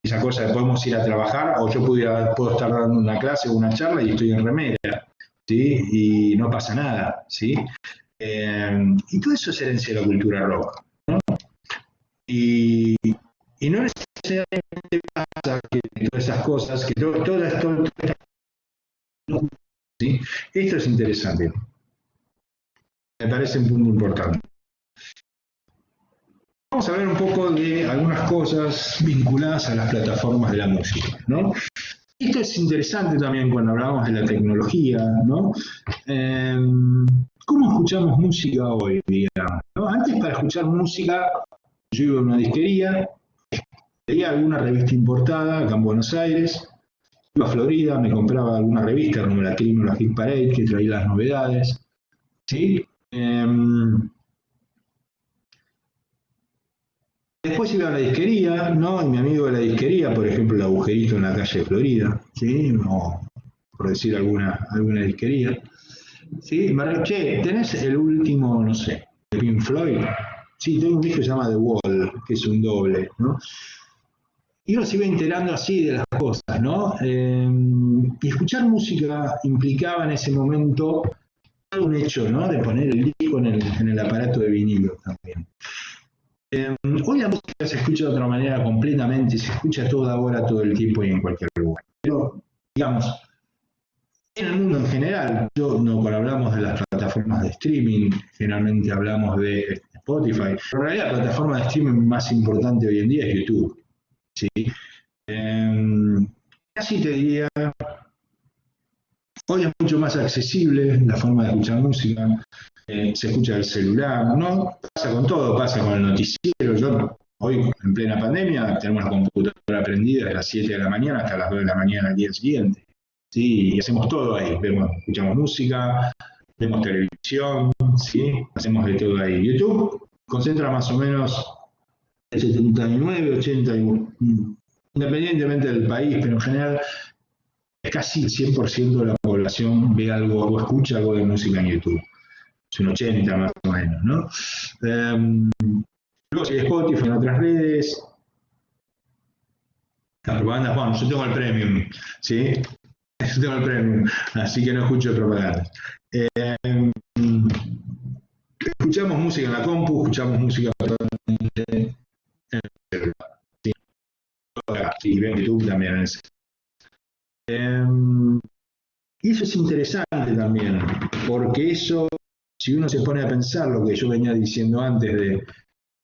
Esa cosa de podemos ir a trabajar o yo puedo estar dando una clase o una charla y estoy en remera, ¿sí? Y no pasa nada, ¿sí? Y todo eso es herencia de la cultura rock, ¿no? Y no necesariamente pasa que todas esas cosas, que todas ¿sí? Esto es interesante. Me parece un punto importante. Vamos a ver un poco de algunas cosas vinculadas a las plataformas de la música, ¿no? Esto es interesante también cuando hablamos de la tecnología, ¿no? ¿Cómo escuchamos música hoy, digamos? ¿No? Antes, para escuchar música, yo iba a una disquería, leía alguna revista importada acá en Buenos Aires, iba a Florida, me compraba alguna revista como la Cream o la Hit Parade, que traía las novedades, ¿sí? Después iba a la disquería, ¿no? Y mi amigo de la disquería, por ejemplo, el agujerito en la calle de Florida, ¿sí? O por decir alguna disquería. ¿Sí? Che, ¿tenés el último, no sé, de Pink Floyd? Sí, tengo un disco que se llama The Wall, que es un doble, ¿no? Y uno se iba enterando así de las cosas, ¿no? Y escuchar música implicaba en ese momento un hecho, ¿no? De poner el disco en el aparato de vinilo también. Hoy la música se escucha de otra manera completamente, se escucha toda hora, todo el tiempo y en cualquier lugar. Pero, digamos, en el mundo en general, cuando hablamos de las plataformas de streaming, generalmente hablamos de Spotify, pero en realidad la plataforma de streaming más importante hoy en día es YouTube, ¿sí? Casi te diría, hoy es mucho más accesible la forma de escuchar música, se escucha del celular, ¿no? Pasa con todo, pasa con el noticiero. Yo, hoy, en plena pandemia, tenemos la computadora prendida desde las 7 de la mañana hasta las 2 de la mañana al día siguiente. ¿Sí? Y hacemos todo ahí. Escuchamos música, vemos televisión, ¿sí? Hacemos de todo ahí. YouTube concentra más o menos el 79, 80, independientemente del país, pero en general casi el 100% de la población ve algo o escucha algo de música en YouTube. Es un 80 más o menos, ¿no? Luego sigue Spotify en otras redes. Las bandas, bueno, yo tengo el premium, ¿sí? Yo tengo el premium, así que no escucho propaganda. Escuchamos música en la compu, escuchamos música en el celular, ¿sí? y ven YouTube también. Y eso es interesante también, porque eso, si uno se pone a pensar lo que yo venía diciendo antes del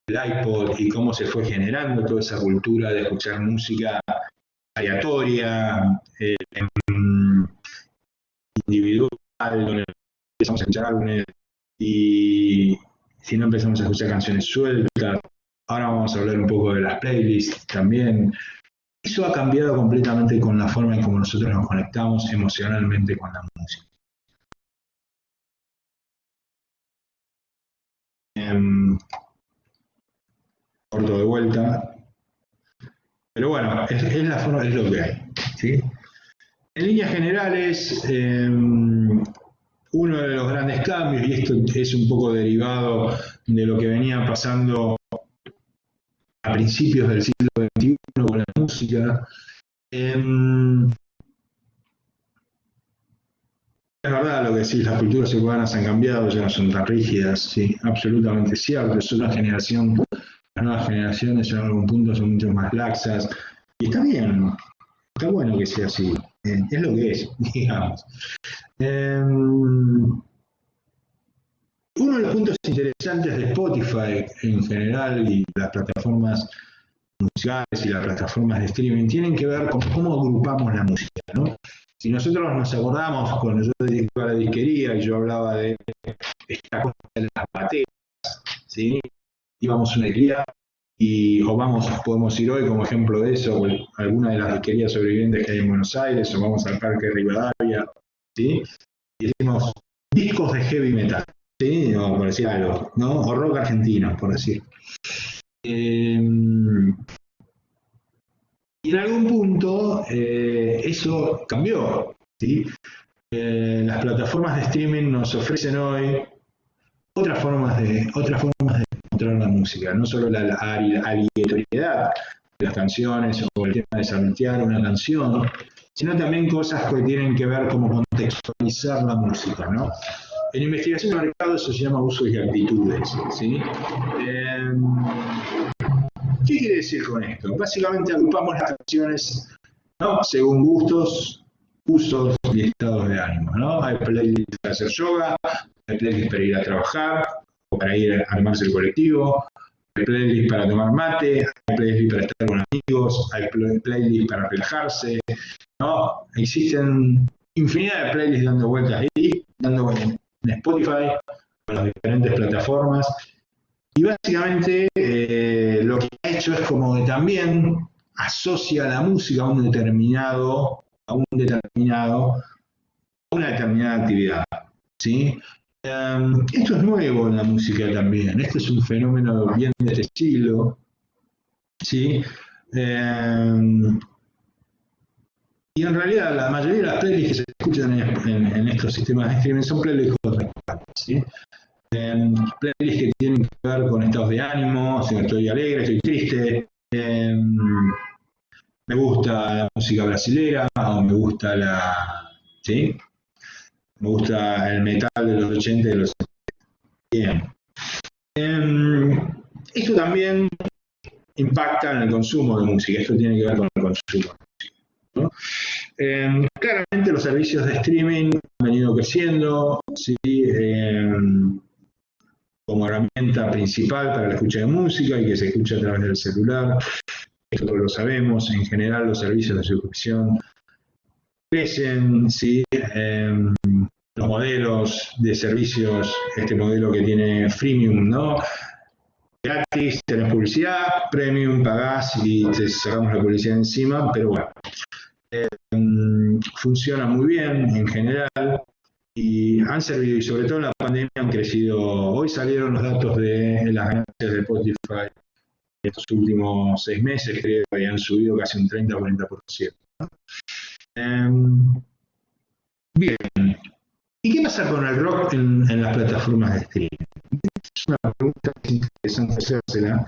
iPod y cómo se fue generando toda esa cultura de escuchar música aleatoria, individual, donde empezamos a escuchar álbumes y si no empezamos a escuchar canciones sueltas. Ahora vamos a hablar un poco de las playlists también. Eso ha cambiado completamente con la forma en cómo nosotros nos conectamos emocionalmente con la música. Corto de vuelta. Pero bueno, es la forma, es lo que hay, ¿sí? En líneas generales, uno de los grandes cambios, y esto es un poco derivado de lo que venía pasando a principios del siglo XXI con la música, es verdad lo que decís, las culturas urbanas han cambiado, ya no son tan rígidas, sí, absolutamente cierto. Es una generación, las nuevas generaciones en algún punto son mucho más laxas, y está bien, está bueno que sea así, es lo que es, digamos. Uno de los puntos interesantes de Spotify en general y las plataformas musicales y las plataformas de streaming tienen que ver con cómo agrupamos la música, ¿no? Si nosotros nos acordamos, cuando yo dedicaba a la disquería y yo hablaba de esta cosa de las bateras, ¿sí? Íbamos a una disquería podemos ir hoy como ejemplo de eso, o alguna de las disquerías sobrevivientes que hay en Buenos Aires, o vamos al Parque Rivadavia, ¿sí? Y decimos discos de heavy metal, ¿sí? O por decir algo, ¿no? O rock argentino, por decir. Y en algún punto eso cambió, ¿sí? Las plataformas de streaming nos ofrecen hoy otras formas de encontrar la música, no solo la aleatoriedad de las canciones o el tema de saltear una canción, sino también cosas que tienen que ver como contextualizar la música, ¿no? En investigación de mercado eso se llama usos y actitudes, ¿sí? ¿Qué quiere decir con esto? Básicamente agrupamos las canciones, ¿no? Según gustos, usos y estados de ánimo, ¿no? Hay playlists para hacer yoga, hay playlists para ir a trabajar, o para ir a armarse el colectivo, hay playlists para tomar mate, hay playlists para estar con amigos, hay playlists para relajarse, ¿no? Existen infinidad de playlists dando vueltas ahí, dando vueltas en Spotify, con las diferentes plataformas. Y básicamente lo que ha hecho es como que también asocia la música a una determinada actividad, ¿sí? Esto es nuevo en la música también, esto es un fenómeno bien de este siglo, ¿sí? Y en realidad la mayoría de las playlists que se escuchan en estos sistemas de streaming son playlists conceptuales, ¿sí? Playlists que tienen que ver con estados de ánimo, si estoy alegre, estoy triste, me gusta la música brasilera, o me gusta ¿sí? Me gusta el metal de los 80 y de los 70. Bien. Esto también impacta en el consumo de música, esto tiene que ver con el consumo de música, ¿no? Claramente los servicios de streaming han venido creciendo, ¿sí? Como herramienta principal para la escucha de música y que se escucha a través del celular. Esto todos lo sabemos. En general los servicios de suscripción crecen, ¿sí? Los modelos de servicios, este modelo que tiene freemium, ¿no? Gratis, tenés publicidad, premium, pagás y te sacamos la publicidad encima, pero bueno. Funciona muy bien en general. Y han servido, y sobre todo en la pandemia han crecido. Hoy salieron los datos de las ganancias de Spotify en estos últimos 6 meses, creo que habían subido casi un 30-40%. Bien, ¿y qué pasa con el rock en las plataformas de streaming? Es una pregunta que es interesante hacérsela.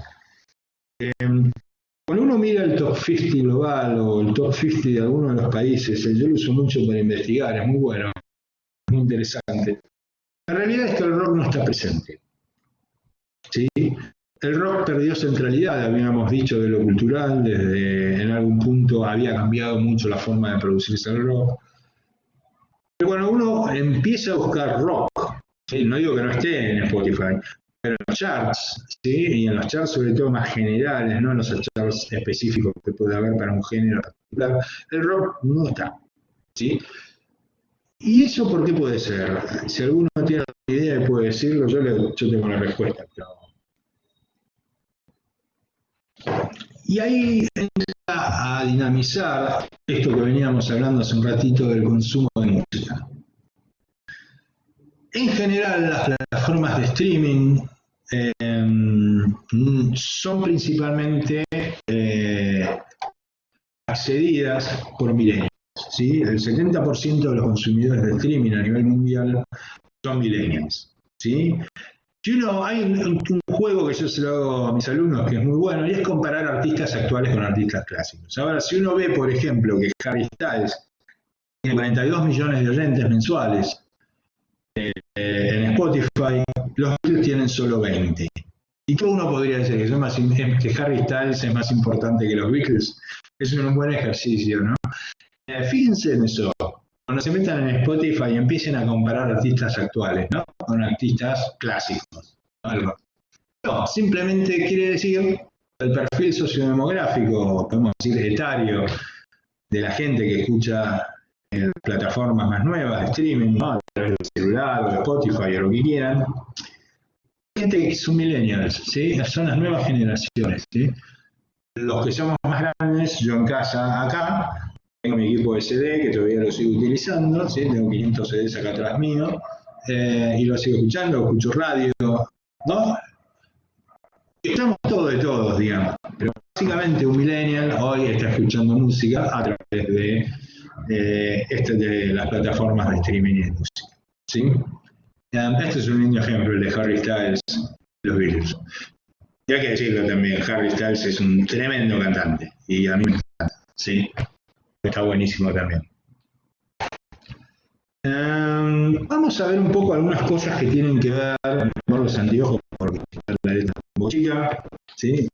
Cuando uno mira el top 50 global o el top 50 de algunos de los países, yo lo uso mucho para investigar, es muy bueno. Muy interesante. La realidad es que el rock no está presente, ¿sí? El rock perdió centralidad, habíamos dicho, de lo cultural, desde en algún punto había cambiado mucho la forma de producirse el rock. Pero cuando uno empieza a buscar rock, ¿sí? No digo que no esté en Spotify, pero en los charts, ¿sí? Y en los charts sobre todo más generales, no en los charts específicos que puede haber para un género particular, el rock no está, ¿sí? ¿Y eso por qué puede ser? Si alguno tiene alguna idea y puede decirlo, yo tengo la respuesta. Pero... Y ahí entra a dinamizar esto que veníamos hablando hace un ratito del consumo de música. En general, las plataformas de streaming son principalmente accedidas por millennials, ¿sí? El 70% de los consumidores de streaming a nivel mundial son millennials, ¿sí? Hay un juego que yo se lo hago a mis alumnos que es muy bueno y es comparar artistas actuales con artistas clásicos. Ahora, si uno ve, por ejemplo, que Harry Styles tiene 42 millones de oyentes mensuales en Spotify, los Beatles tienen solo 20. Y todo uno podría decir que Harry Styles es más importante que los Beatles. Es un buen ejercicio, ¿no? Fíjense en eso. Cuando se metan en Spotify y empiecen a comparar artistas actuales, ¿no? Con artistas clásicos. Algo. No, simplemente quiere decir el perfil sociodemográfico, podemos decir etario, de la gente que escucha plataformas más nuevas de streaming, ¿no? A través del celular o de Spotify o lo que quieran. Gente que son millennials, ¿sí? Son las nuevas generaciones, ¿sí? Los que somos más grandes, yo en casa acá, tengo mi equipo de CD que todavía lo sigo utilizando, ¿sí? Tengo 500 CDs acá atrás mío, y lo sigo escuchando, escucho radio, ¿no? Estamos todos de todos, digamos, pero básicamente un millennial hoy está escuchando música a través de las plataformas de streaming y de música, ¿sí? Este es un lindo ejemplo, el de Harry Styles, los Beatles. Y hay que decirlo también, Harry Styles es un tremendo cantante, y a mí me encanta, ¿sí? Está buenísimo también. Vamos a ver un poco algunas cosas que tienen que ver con los anteojos, porque la letra es un poco chica, ¿sí?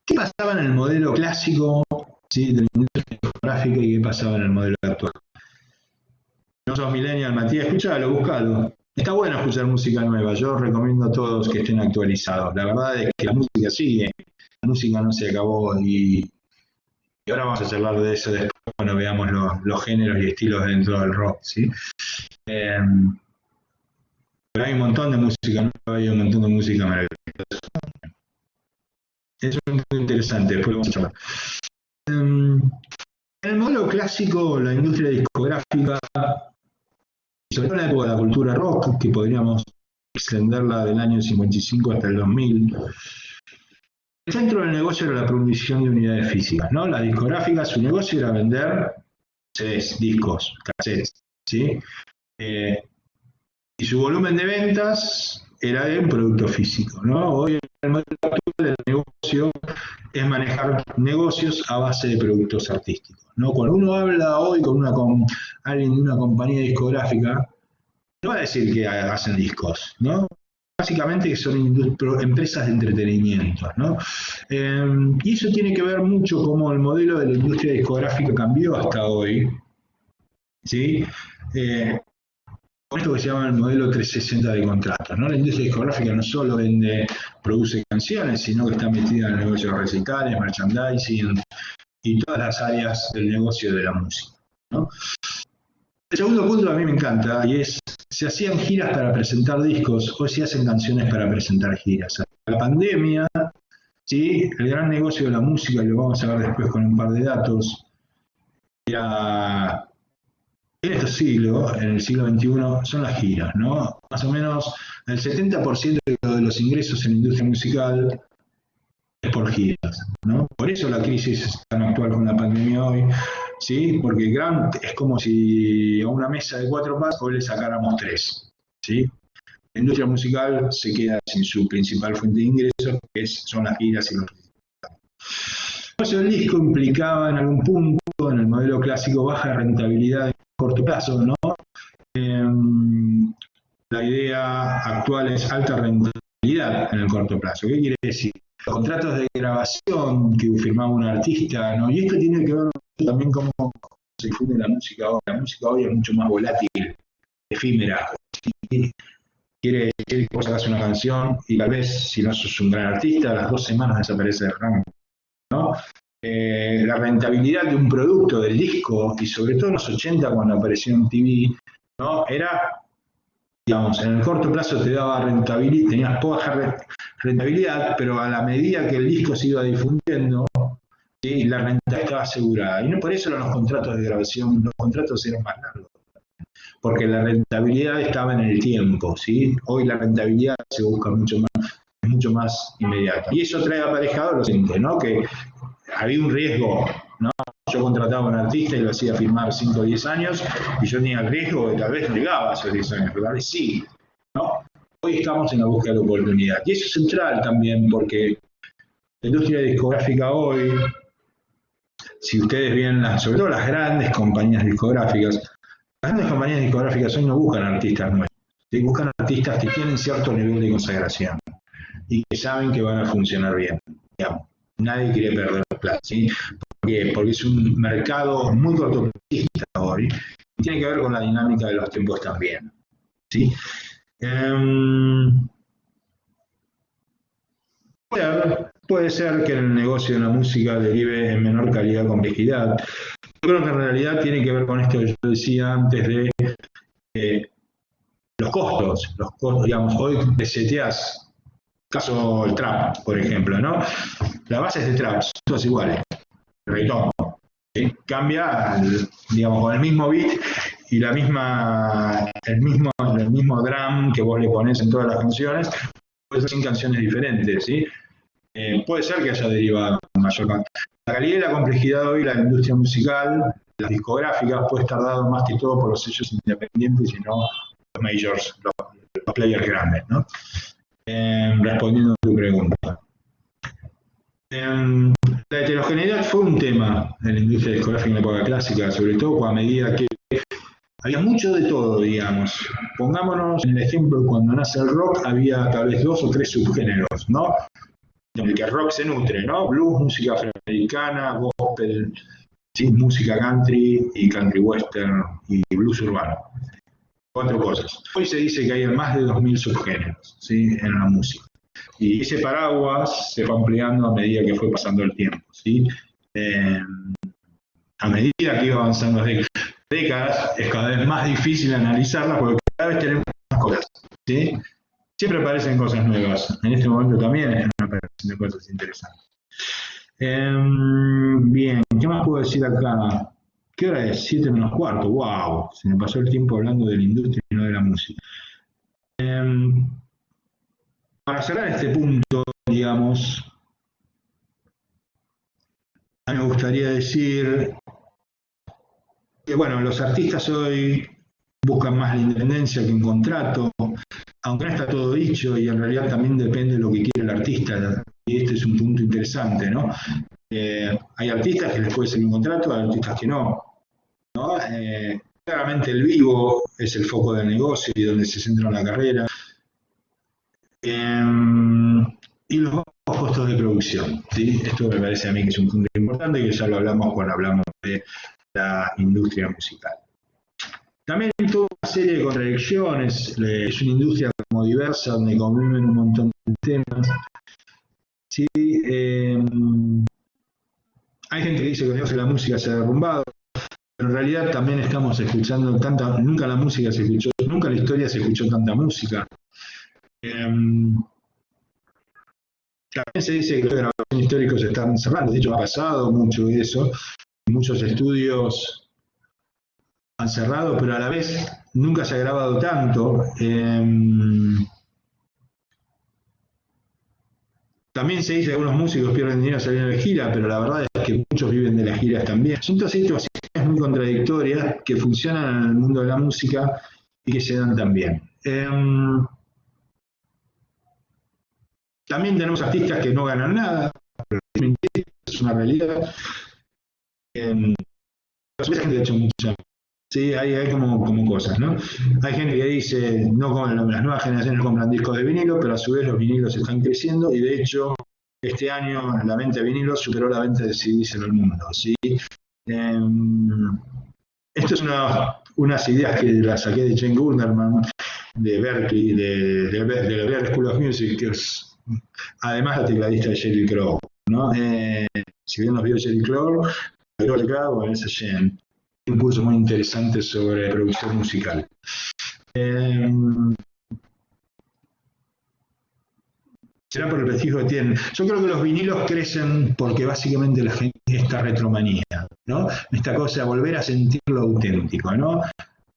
¿Qué pasaba en el modelo clásico, ¿sí? De la industria discográfica y qué pasaba en el modelo actual? No sos millennial, Matías, escuchalo, buscalo. Está bueno escuchar música nueva, yo recomiendo a todos que estén actualizados. La verdad es que la música sigue, la música no se acabó y ahora vamos a charlar de eso después cuando veamos los géneros y estilos dentro del rock, ¿sí? Pero hay un montón de música nueva y un montón de música maravillosa. Es muy interesante, después lo vamos a charlar. En el modelo clásico, la industria discográfica, sobre todo en la época de la cultura rock, que podríamos extenderla del año 55 hasta el 2000, el centro del negocio era la producción de unidades físicas, ¿no? La discográfica, su negocio era vender CDs, discos, cassettes, ¿sí? Y su volumen de ventas era de un producto físico, ¿no? Hoy el modelo actual del negocio es manejar negocios a base de productos artísticos, ¿no? Cuando uno habla hoy con alguien de una compañía discográfica, no va a decir que hacen discos, ¿no? Básicamente que son empresas de entretenimiento, ¿no? Y eso tiene que ver mucho cómo el modelo de la industria discográfica cambió hasta hoy, ¿sí? Con esto que se llama el modelo 360 de contratos, ¿no? La industria discográfica no solo produce canciones, sino que está metida en el negocio de recitales, merchandising y todas las áreas del negocio de la música, ¿no? El segundo punto a mí me encanta y es, se hacían giras para presentar discos, hoy se hacen canciones para presentar giras. La pandemia, ¿sí? El gran negocio de la música, y lo vamos a ver después con un par de datos, era, en estos siglos, en el siglo XXI, son las giras, ¿no? Más o menos el 70% de los ingresos en la industria musical es por giras, ¿no? Por eso la crisis es tan actual con la pandemia hoy, ¿sí? Porque es como si a una mesa de 4 pasos hoy le sacáramos 3, ¿sí? La industria musical se queda sin su principal fuente de ingresos, que son las giras y los recitales. Por eso el disco implicaba en algún punto, en el modelo clásico, baja rentabilidad a corto plazo, ¿no? la idea actual es alta rentabilidad en el corto plazo. ¿Qué quiere decir? Los contratos de grabación que firmaba un artista, ¿no? Y esto tiene que ver también con cómo se difunde la música hoy. La música hoy es mucho más volátil, efímera. Quiere decir que vos sacás una canción y tal vez, si no sos un gran artista, a las 2 semanas desaparece del rango, ¿no? La rentabilidad de un producto, del disco, y sobre todo en los 80 cuando apareció en TV, ¿no? Era, digamos, en el corto plazo te daba rentabilidad, tenías poca rentabilidad, pero a la medida que el disco se iba difundiendo, ¿sí? La rentabilidad estaba asegurada. Y no por eso eran los contratos de grabación, los contratos eran más largos, porque la rentabilidad estaba en el tiempo, ¿sí? Hoy la rentabilidad se busca mucho más inmediata. Y eso trae aparejado lo siguiente, ¿no? Que había un riesgo, ¿no? Yo contrataba a un artista y lo hacía firmar 5 o 10 años, y yo tenía el riesgo de tal vez no llegaba a esos 10 años, pero tal vez sí, ¿no? Hoy estamos en la búsqueda de oportunidad. Y eso es central también, porque la industria discográfica hoy, si ustedes ven, sobre todo las grandes compañías discográficas, las grandes compañías discográficas hoy no buscan artistas nuevos, ¿sí? Buscan artistas que tienen cierto nivel de consagración y que saben que van a funcionar bien, digamos. Nadie quiere perder plata, ¿sí? ¿Por qué? Porque es un mercado muy cortoplacista hoy y tiene que ver con la dinámica de los tiempos también, ¿sí? Puede ser que el negocio de la música derive en menor calidad o complejidad. Yo creo que en realidad tiene que ver con esto que yo decía antes de los costos, digamos, hoy reseteás, caso el trap, por ejemplo, ¿no? Las bases de trap son todas iguales, reggaetón, ¿sí? Cambia, digamos, con el mismo beat y el mismo drum que vos le ponés en todas las canciones, puede ser 100 canciones diferentes, ¿sí? Puede ser que haya derivado mayor cantidad. La calidad y la complejidad hoy, la industria musical, las discográficas, puede estar dado más que todo por los sellos independientes y no los majors, los players grandes, ¿no? Respondiendo a tu pregunta. La heterogeneidad fue un tema en la industria discográfica en la época clásica, sobre todo a medida que había mucho de todo, digamos. Pongámonos en el ejemplo, cuando nace el rock había tal vez 2 o 3 subgéneros, ¿no? En el que el rock se nutre, ¿no? Blues, música afroamericana, gospel, ¿sí? Música country y country western y blues urbano. 4 cosas. Hoy se dice que hay más de 2000 subgéneros, ¿sí? En la música. Y ese paraguas se fue ampliando a medida que fue pasando el tiempo, ¿sí? A medida que iba avanzando las décadas, es cada vez más difícil analizarlas porque cada vez tenemos más cosas, ¿sí? Siempre aparecen cosas nuevas. En este momento también están apareciendo cosas interesantes. Bien, ¿qué más puedo decir acá? ¿Qué hora es? 7 menos cuarto. ¡Wow! Se me pasó el tiempo hablando de la industria y no de la música. Para cerrar este punto, digamos, a mí me gustaría decir que, bueno, los artistas hoy buscan más la independencia que un contrato, aunque no está todo dicho y en realidad también depende de lo que quiere el artista, y este es un punto interesante, ¿no? Hay artistas que les puede ser un contrato, hay artistas que no, ¿no? Claramente el vivo es el foco del negocio y donde se centra la carrera. Y los bajos costos de producción, ¿sí? Esto me parece a mí que es un punto importante que ya lo hablamos cuando hablamos de la industria musical. También hay toda una serie de contradicciones, es una industria como diversa donde conviven un montón de temas. ¿Sí? Hay gente que dice que el negocio de la música se ha derrumbado, pero en realidad también estamos escuchando nunca la música se escuchó, nunca en la historia se escuchó tanta música. También se dice que los grabaciones históricos se están cerrando, de hecho ha pasado mucho de eso, muchos estudios han cerrado, pero a la vez nunca se ha grabado tanto. También se dice que algunos músicos pierden dinero saliendo de gira, pero la verdad es que muchos viven de las giras también. Son todas situaciones muy contradictorias que funcionan en el mundo de la música y que se dan también. También tenemos artistas que no ganan nada, pero es una realidad. Los que han hecho mucha, Sí, hay como cosas, ¿no? Hay gente que dice, las nuevas generaciones no compran discos de vinilo, pero a su vez los vinilos están creciendo y de hecho este año la venta de vinilos superó la venta de CDs en el mundo, ¿sí? Esto es unas ideas que las saqué de Jane Gunderman, de Berkeley, de la Berklee School of Music, que es además la tecladista de Sheryl Crow, ¿no? Si bien los vio Sheryl Crow, bueno, es Jen. Un curso muy interesante sobre producción musical. Será por el prestigio que tienen. Yo creo que los vinilos crecen porque básicamente la gente esta retromanía, ¿no? Esta cosa de volver a sentir lo auténtico, ¿no?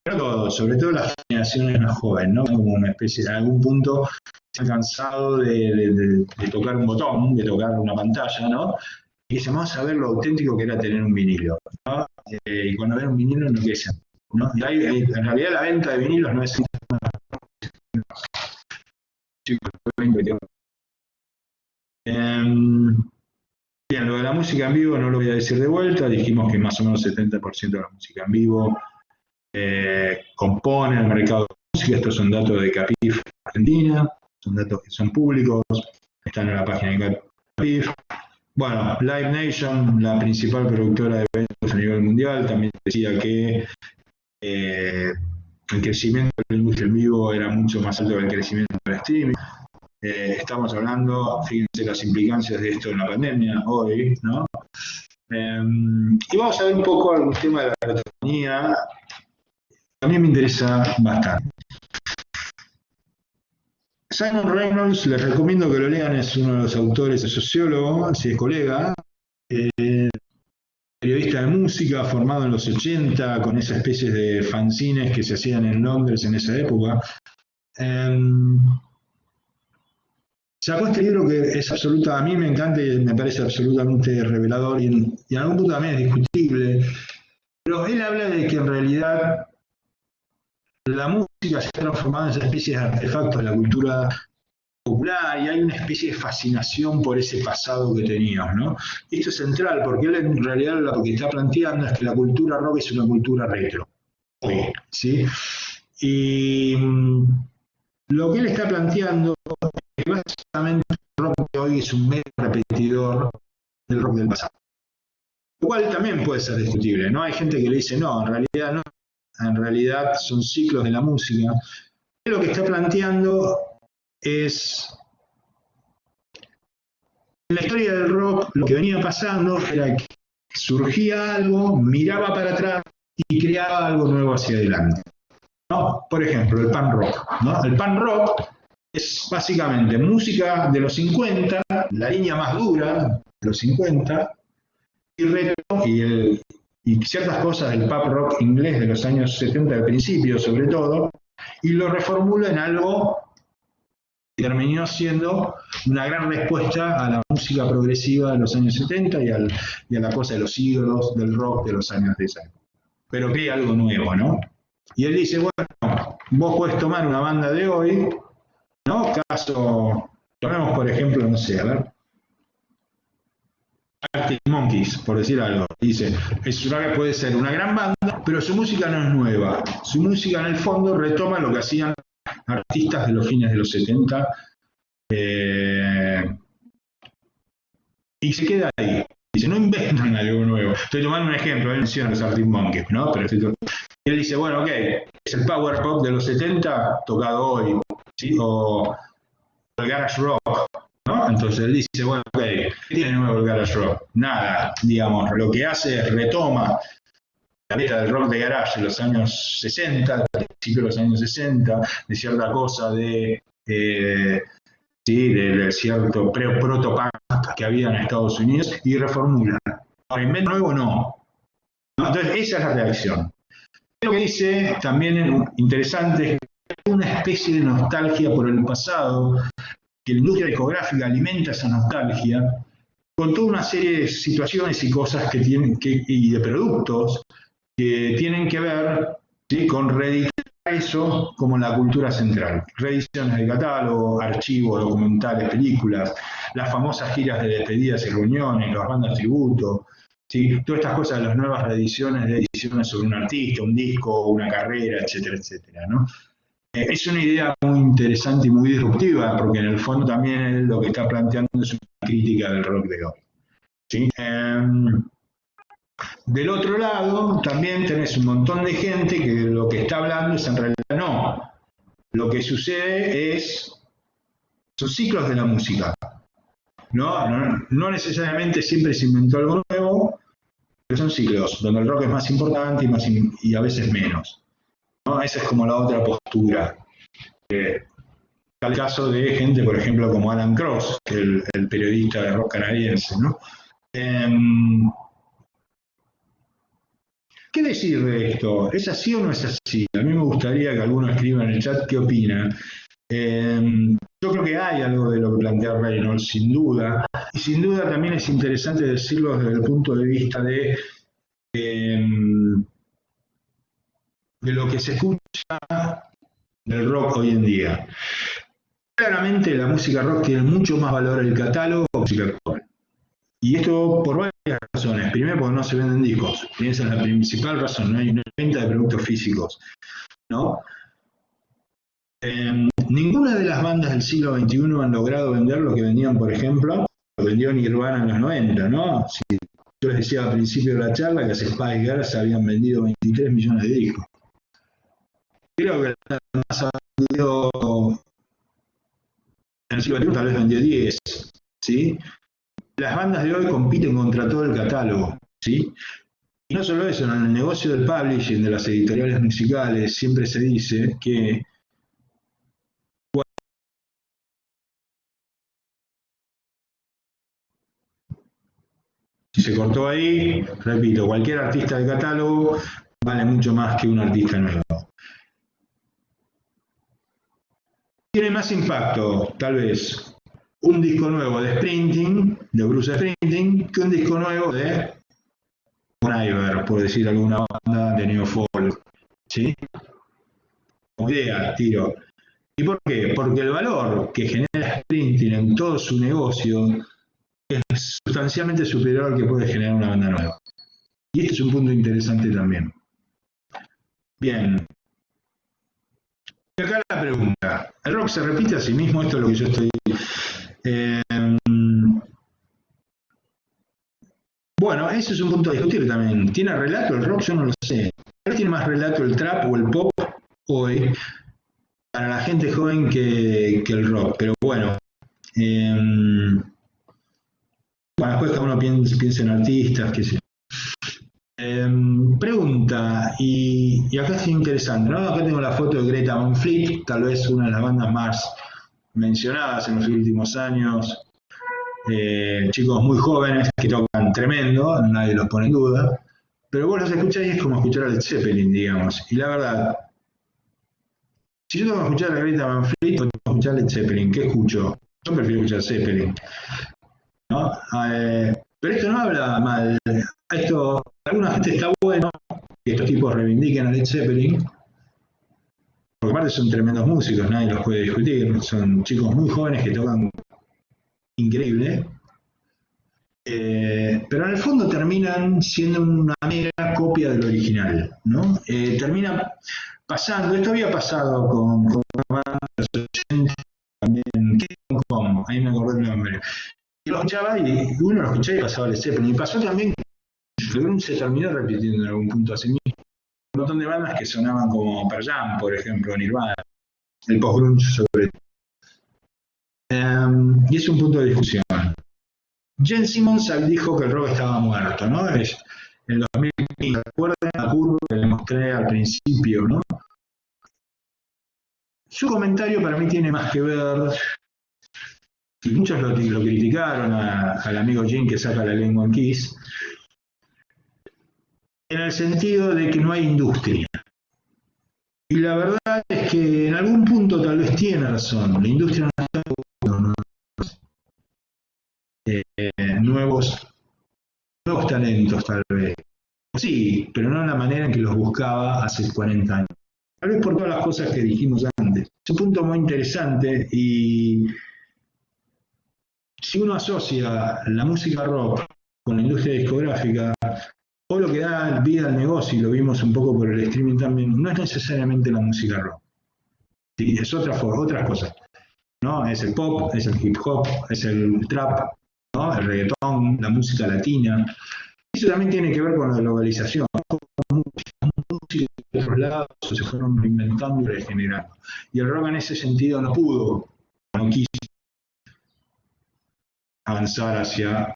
Pero sobre todo las generaciones más jóvenes, ¿no? Como una especie, en algún punto se han cansado de tocar un botón, de tocar una pantalla, ¿no? Y dicen, vamos a ver lo auténtico que era tener un vinilo, ¿no? Y cuando ven un vinilo no crecen, ¿no? Y en realidad la venta de vinilos no es... Bien, lo de la música en vivo no lo voy a decir de vuelta, dijimos que más o menos 70% de la música en vivo compone el mercado de música. Estos son datos de Capif Argentina, son datos que son públicos, están en la página de Capif. Bueno, Live Nation, la principal productora de eventos a nivel mundial, también decía que el crecimiento de la industria en vivo era mucho más alto que el crecimiento del streaming. Estamos hablando, fíjense las implicancias de esto en la pandemia hoy, ¿no? Y vamos a ver un poco algún tema de la retrofonía. También me interesa bastante. Simon Reynolds, les recomiendo que lo lean, es uno de los autores, es sociólogo, si es colega, periodista de música, formado en los 80, con esa especie de fanzines que se hacían en Londres en esa época. Sacó este libro que es absoluta, a mí me encanta y me parece absolutamente revelador y en algún punto también es discutible, pero él habla de que en realidad la música se ha transformado en esa especie de artefacto de la cultura popular y hay una especie de fascinación por ese pasado que teníamos, ¿no? Y esto es central porque él en realidad lo que está planteando es que la cultura rock es una cultura retro, hoy, ¿sí? Y lo que él está planteando es que básicamente el rock de hoy es un mero repetidor del rock del pasado. Lo cual también puede ser discutible, ¿no? Hay gente que le dice, no, en realidad no, en realidad son ciclos de la música. Lo que está planteando es, en la historia del rock, lo que venía pasando era que surgía algo, miraba para atrás y creaba algo nuevo hacia adelante, ¿no? Por ejemplo, el punk rock, ¿no? El punk rock es básicamente música de los 50, la línea más dura de los 50, y retro, y ciertas cosas del pop rock inglés de los años 70 al principio, sobre todo, y lo reformula en algo que terminó siendo una gran respuesta a la música progresiva de los años 70 y a la cosa de los ídolos del rock de los años de esa época. Pero crea algo nuevo, ¿no? Y él dice, bueno, vos podés tomar una banda de hoy, ¿no? Tomemos por ejemplo, no sé, a ver, Arctic Monkeys, por decir algo. Dice, puede ser una gran banda, pero su música no es nueva. Su música en el fondo retoma lo que hacían artistas de los fines de los 70 y se queda ahí. Dice, no inventan algo nuevo. Estoy tomando un ejemplo, él menciona los Arctic Monkeys, ¿no? Pero él dice, bueno, ok, es el power pop de los 70 tocado hoy, ¿sí? O el garage rock, ¿no? Entonces él dice, bueno, ok, ¿qué tiene nuevo el garage rock? Nada, digamos, lo que hace es retoma la letra del rock de garage de los años 60, del principio de los años 60, de cierta cosa de cierto proto-punk que había en Estados Unidos y reformula. Ahora, invento nuevo no. Entonces, esa es la reacción. Lo que dice también interesante es que hay una especie de nostalgia por el pasado, que la industria discográfica alimenta esa nostalgia con toda una serie de situaciones y cosas y de productos que tienen que ver, ¿sí?, con reeditar eso como la cultura central. Reediciones de catálogo, archivos, documentales, películas, las famosas giras de despedidas y reuniones, las bandas tributo, ¿sí? Todas estas cosas de las nuevas reediciones de ediciones sobre un artista, un disco, una carrera, etcétera, etcétera, ¿no? Es una idea muy interesante y muy disruptiva, porque en el fondo también lo que está planteando es una crítica del rock de hoy, ¿sí? Del otro lado, también tenés un montón de gente que lo que está hablando es en realidad no. Lo que sucede son ciclos de la música. No necesariamente siempre se inventó algo nuevo, pero son ciclos, donde el rock es más importante y a veces menos, ¿no? Esa es como la otra postura. Está el caso de gente, por ejemplo, como Alan Cross, que es el periodista de rock canadiense, ¿no? ¿Qué decir de esto? ¿Es así o no es así? A mí me gustaría que alguno escriba en el chat qué opina. Yo creo que hay algo de lo que plantea Reynolds, sin duda, y sin duda también es interesante decirlo desde el punto de vista de lo que se escucha del rock hoy en día. Claramente la música rock tiene mucho más valor en el catálogo que la música actual. Y esto por varias razones. Primero, porque no se venden discos. Esa es la principal razón, no hay venta de productos físicos, ¿no? Ninguna de las bandas del siglo XXI han logrado vender lo que vendían, por ejemplo, lo vendió Nirvana en los 90, ¿no? Si yo les decía al principio de la charla que las Spice Girls habían vendido 23 millones de discos. Creo que la más ha vendido en el siglo XXI tal vez vendió 10, ¿sí? Las bandas de hoy compiten contra todo el catálogo, ¿sí? Y no solo eso, en el negocio del publishing, de las editoriales musicales, siempre se dice que si se cortó ahí, repito, cualquier artista de catálogo vale mucho más que un artista nuevo. Tiene más impacto, tal vez, un disco nuevo de Springsteen, de Bruce Springsteen, que un disco nuevo de Bon Iver, por decir alguna banda de neofolk, ¿sí? Como idea, tiro. ¿Y por qué? Porque el valor que genera Springsteen en todo su negocio es sustancialmente superior al que puede generar una banda nueva. Y este es un punto interesante también. Bien. Acá la pregunta. ¿El rock se repite a sí mismo? Esto es lo que yo estoy... Bueno, ese es un punto a discutir también. ¿Tiene relato el rock? Yo no lo sé. ¿Tiene más relato el trap o el pop hoy para la gente joven que el rock? Pero bueno, después cada uno piensa en artistas, qué sé yo. Pregunta, y acá es interesante, ¿no? Acá tengo la foto de Greta Van Fleet, tal vez una de las bandas más mencionadas en los últimos años. Chicos muy jóvenes que tocan tremendo, nadie los pone en duda, pero vos los escuchás y es como escuchar a Led Zeppelin, digamos. Y la verdad, si yo tengo que escuchar a Greta Van Fleet o tengo que escuchar a Led Zeppelin, ¿qué escucho? Yo prefiero escuchar Zeppelin, ¿no? Pero esto no habla mal. Esto, alguna gente está bueno que estos tipos reivindiquen a Led Zeppelin, porque aparte son tremendos músicos, nadie los puede discutir, son chicos muy jóvenes que tocan increíble, pero en el fondo terminan siendo una mera copia del original, ¿no? Termina pasando, esto había pasado con los 80, también, ¿cómo? Ahí me acordé el nombre. Y lo escuchaba y uno lo escuchaba y pasaba Led Zeppelin. Y pasó también que el grunge se terminó repitiendo en algún punto así mismo. Un montón de bandas que sonaban como Pearl Jam, por ejemplo, Nirvana, el post-grunge sobre todo. Y es un punto de discusión. Gene Simmons dijo que el rock estaba muerto, ¿no? En el 2015, recuerden la curva que le mostré al principio, ¿no? Su comentario para mí tiene más que ver, y muchos lo criticaron al amigo Gene que saca la lengua en Kiss, en el sentido de que no hay industria. Y la verdad es que en algún punto tal vez tiene razón, la industria no está buscando nuevos talentos tal vez. Sí, pero no en la manera en que los buscaba hace 40 años. Tal vez por todas las cosas que dijimos antes. Es un punto muy interesante y si uno asocia la música rock con la industria discográfica, Hoy lo que da vida al negocio, y lo vimos un poco por el streaming también, no es necesariamente la música rock. ¿Sí? Es otras cosas, ¿no? Es el pop, es el hip hop, es el trap, ¿no? El reggaetón, la música latina. Eso también tiene que ver con la globalización. Música de otros lados se fueron reinventando y regenerando. Y el rock en ese sentido no quiso avanzar hacia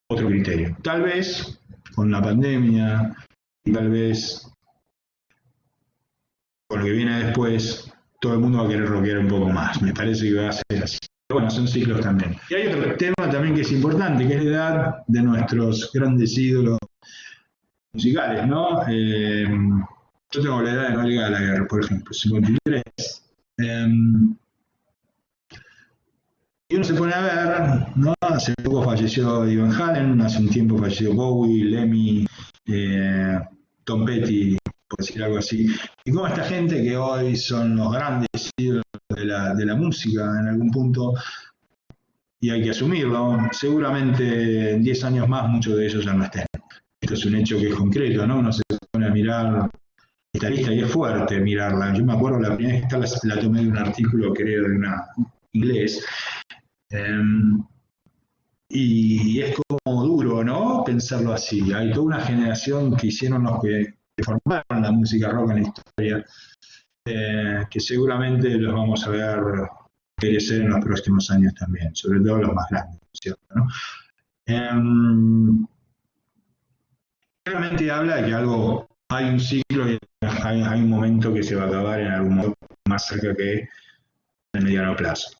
otro criterio. Tal vez con la pandemia y tal vez con lo que viene después, todo el mundo va a querer rockear un poco más. Me parece que va a ser así. Pero bueno, son ciclos también. Y hay otro tema también que es importante, que es la edad de nuestros grandes ídolos musicales, ¿no? Yo tengo la edad de Noel Gallagher, por ejemplo, 53. Y uno se pone a ver, ¿no? Hace poco falleció Eddie Van Halen, hace un tiempo falleció Bowie, Lemmy, Tom Petty, por decir algo así. Y como esta gente que hoy son los grandes ídolos de la música en algún punto, y hay que asumirlo, seguramente en 10 años más muchos de ellos ya no estén. Esto es un hecho que es concreto, ¿no? Uno se pone a mirar esta lista y es fuerte mirarla. Yo me acuerdo la primera vez que la tomé de un artículo, creo, de una inglés. Y es como duro, ¿no? Pensarlo así. Hay toda una generación que hicieron los que formaron la música rock en la historia, que seguramente los vamos a ver crecer en los próximos años también, sobre todo los más grandes, ¿cierto? ¿No? Claramente habla de que hay un ciclo y hay un momento que se va a acabar en algún momento más cerca que en el mediano plazo.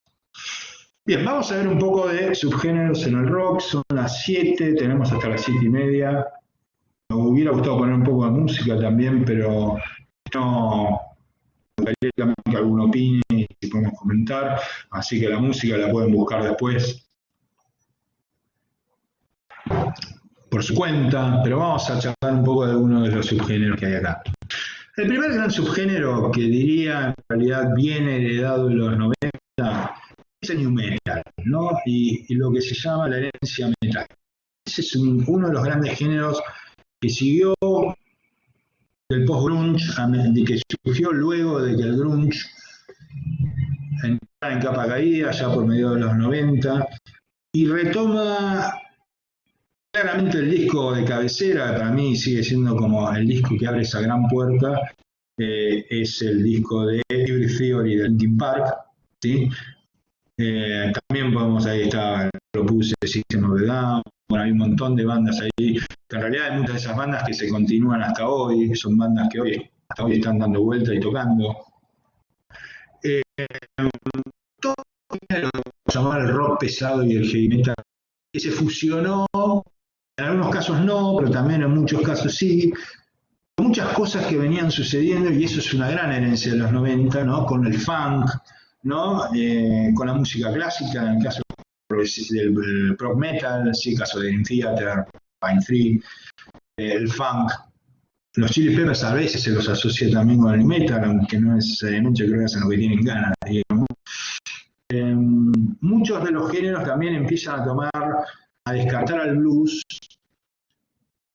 Bien, vamos a ver un poco de subgéneros en el rock. Son las 7, tenemos hasta las 7:30. Me hubiera gustado poner un poco de música también, pero no, me gustaría también que alguno opine y si podemos comentar. Así que la música la pueden buscar después por su cuenta, pero vamos a charlar un poco de uno de los subgéneros que hay acá. El primer gran subgénero que diría en realidad viene heredado de los 90 es el new metal, ¿no? Y lo que se llama la herencia metal. Ese es uno de los grandes géneros que siguió del post-grunge, que surgió luego de que el grunge entrara en capa caída, ya por medio de los 90, y retoma claramente el disco de cabecera, para mí sigue siendo como el disco que abre esa gran puerta, es el disco de Hybrid Theory de Linkin Park, ¿sí? También podemos, ahí está, propuse System of a Down. Bueno, hay un montón de bandas ahí, que en realidad hay muchas de esas bandas que se continúan hasta hoy, son bandas que hasta hoy están dando vuelta y tocando. Todo lo que llamar el rock pesado y el heavy metal, que se fusionó, en algunos casos no, pero también en muchos casos sí. Muchas cosas que venían sucediendo, y eso es una gran herencia de los 90, ¿no? Con el funk, ¿no? Con la música clásica, en el caso del prog metal, sí, caso de Dream Theater, Pine Tree, el funk. Los Chili Peppers a veces se los asocia también con el metal, aunque no necesariamente, yo creo que hacen lo que tienen ganas, digamos. Muchos de los géneros también empiezan a descartar al blues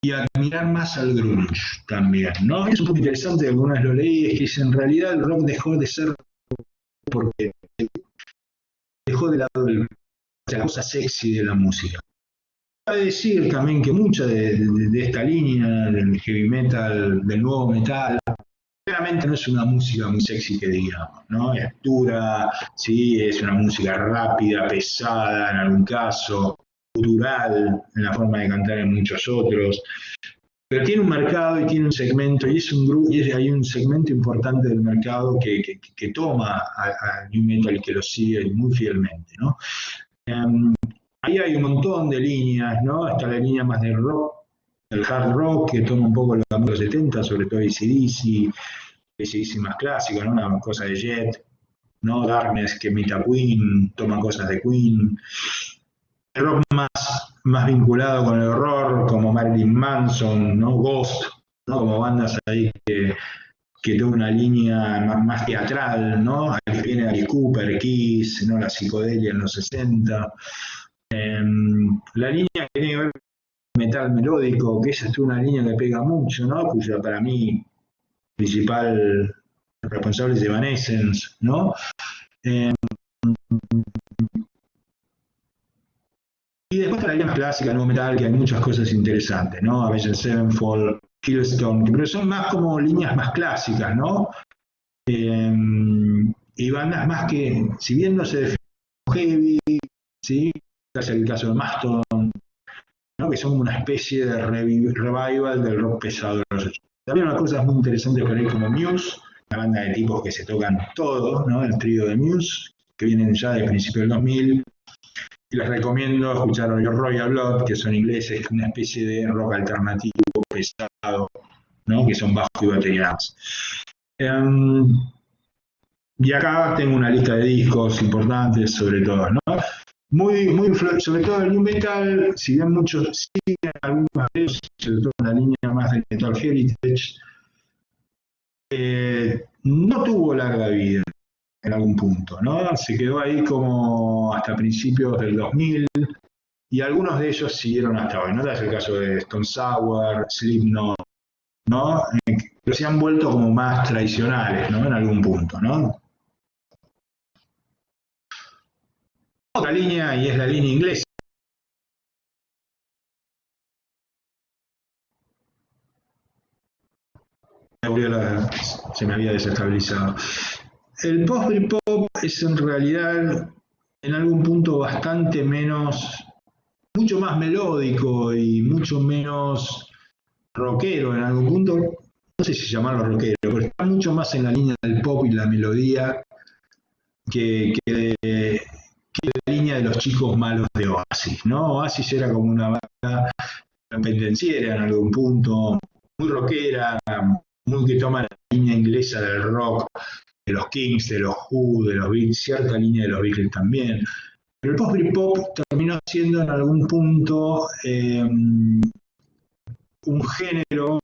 y a mirar más al grunge también, ¿no? Es un poco interesante, alguna vez lo leí, es que en realidad el rock dejó de ser porque dejó de lado la cosa sexy de la música. Cabe decir también que mucha de esta línea del heavy metal, del nuevo metal, claramente no es una música muy sexy que digamos, ¿no? Es dura, sí, es una música rápida, pesada en algún caso, cultural en la forma de cantar en muchos otros, pero tiene un mercado y tiene un segmento, y hay un segmento importante del mercado que toma al new metal y que lo sigue muy fielmente, ¿no? Ahí hay un montón de líneas, ¿no? Está la línea más del rock, el hard rock, que toma un poco los 70, sobre todo AC/DC más clásico, ¿no? Una cosa de Jet, ¿no? Darkness, que imita Queen, toma cosas de Queen. El rock más vinculado con el horror, como Marilyn Manson, ¿no? Ghost, ¿no? Como bandas ahí que toma una línea más teatral, ¿no? Ahí viene Alice Cooper, Kiss, ¿no? La psicodelia en los 60. La línea que tiene que ver metal melódico, que esa es una línea que pega mucho, ¿no? Cuya para mí principal responsable es Evanescence, ¿no? Y después está la línea clásica, el nuevo metal, que hay muchas cosas interesantes, ¿no? Avenged Sevenfold, Killstone, pero son más como líneas más clásicas, ¿no? Y bandas más que, si bien no se definen como heavy, ¿sí? Es el caso de Mastodon, ¿no? Que son como una especie de revival del rock pesado de los 80. También hay cosas muy interesantes por ahí como Muse, una banda de tipos que se tocan todo, ¿no? El trío de Muse, que vienen ya de principios del 2000. Y les recomiendo escuchar Royal Blood, que son ingleses, una especie de rock alternativo pesado, ¿no? Que son bajo y batería. Y acá tengo una lista de discos importantes sobre todo, ¿no? Muy sobre todo el new metal, si bien muchos siguen algunos de ellos, sobre todo una línea más de metal heritage, no tuvo larga vida en algún punto, ¿no? Se quedó ahí como hasta principios del 2000 y algunos de ellos siguieron hasta hoy, ¿no? Es el caso de Stone Sour, Slipknot, ¿no? Pero se han vuelto como más tradicionales, ¿no? En algún punto, ¿no? Otra línea, y es la línea inglesa. Se me había desestabilizado. El post-Britpop es en realidad en algún punto bastante menos, mucho más melódico y mucho menos rockero en algún punto. No sé si llamarlo rockero, pero está mucho más en la línea del pop y la melodía que la línea de los chicos malos de Oasis, ¿no? Oasis era como una banda pendenciera en algún punto, muy rockera, muy que toma la línea inglesa del rock, de los Kings, de los Who, de los Beatles, cierta línea de los Beatles también. Pero el post-Britpop terminó siendo en algún punto un género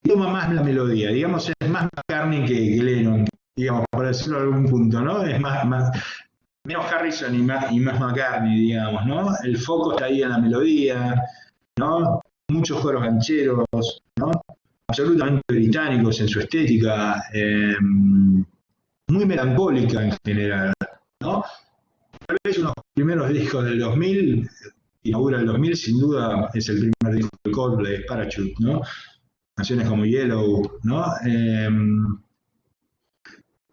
que toma más la melodía, digamos, es más McCartney que Lennon, digamos, por decirlo en algún punto, ¿no? Es más menos Harrison y más McCartney, digamos, ¿no? El foco está ahí en la melodía, ¿no? Muchos coros gancheros, ¿no? Absolutamente británicos en su estética, muy melancólica en general, ¿no? Tal vez uno de los primeros discos del 2000, inaugura el 2000, sin duda es el primer disco de Coldplay, Parachute, ¿no? Canciones como Yellow, ¿no?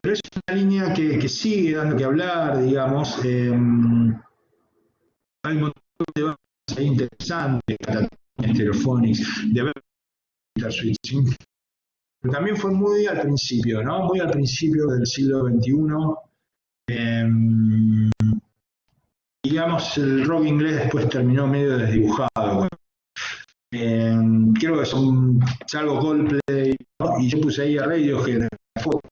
Pero es una línea que sigue dando que hablar, digamos. Hay un montón de bandas ahí interesantes, Stereophonics, de Bitter Switching. Pero también fue muy al principio, ¿no? Muy al principio del siglo XXI. Digamos, el rock inglés después terminó medio desdibujado. Creo que son, salvo Coldplay, ¿no? Y yo puse ahí a Radiohead,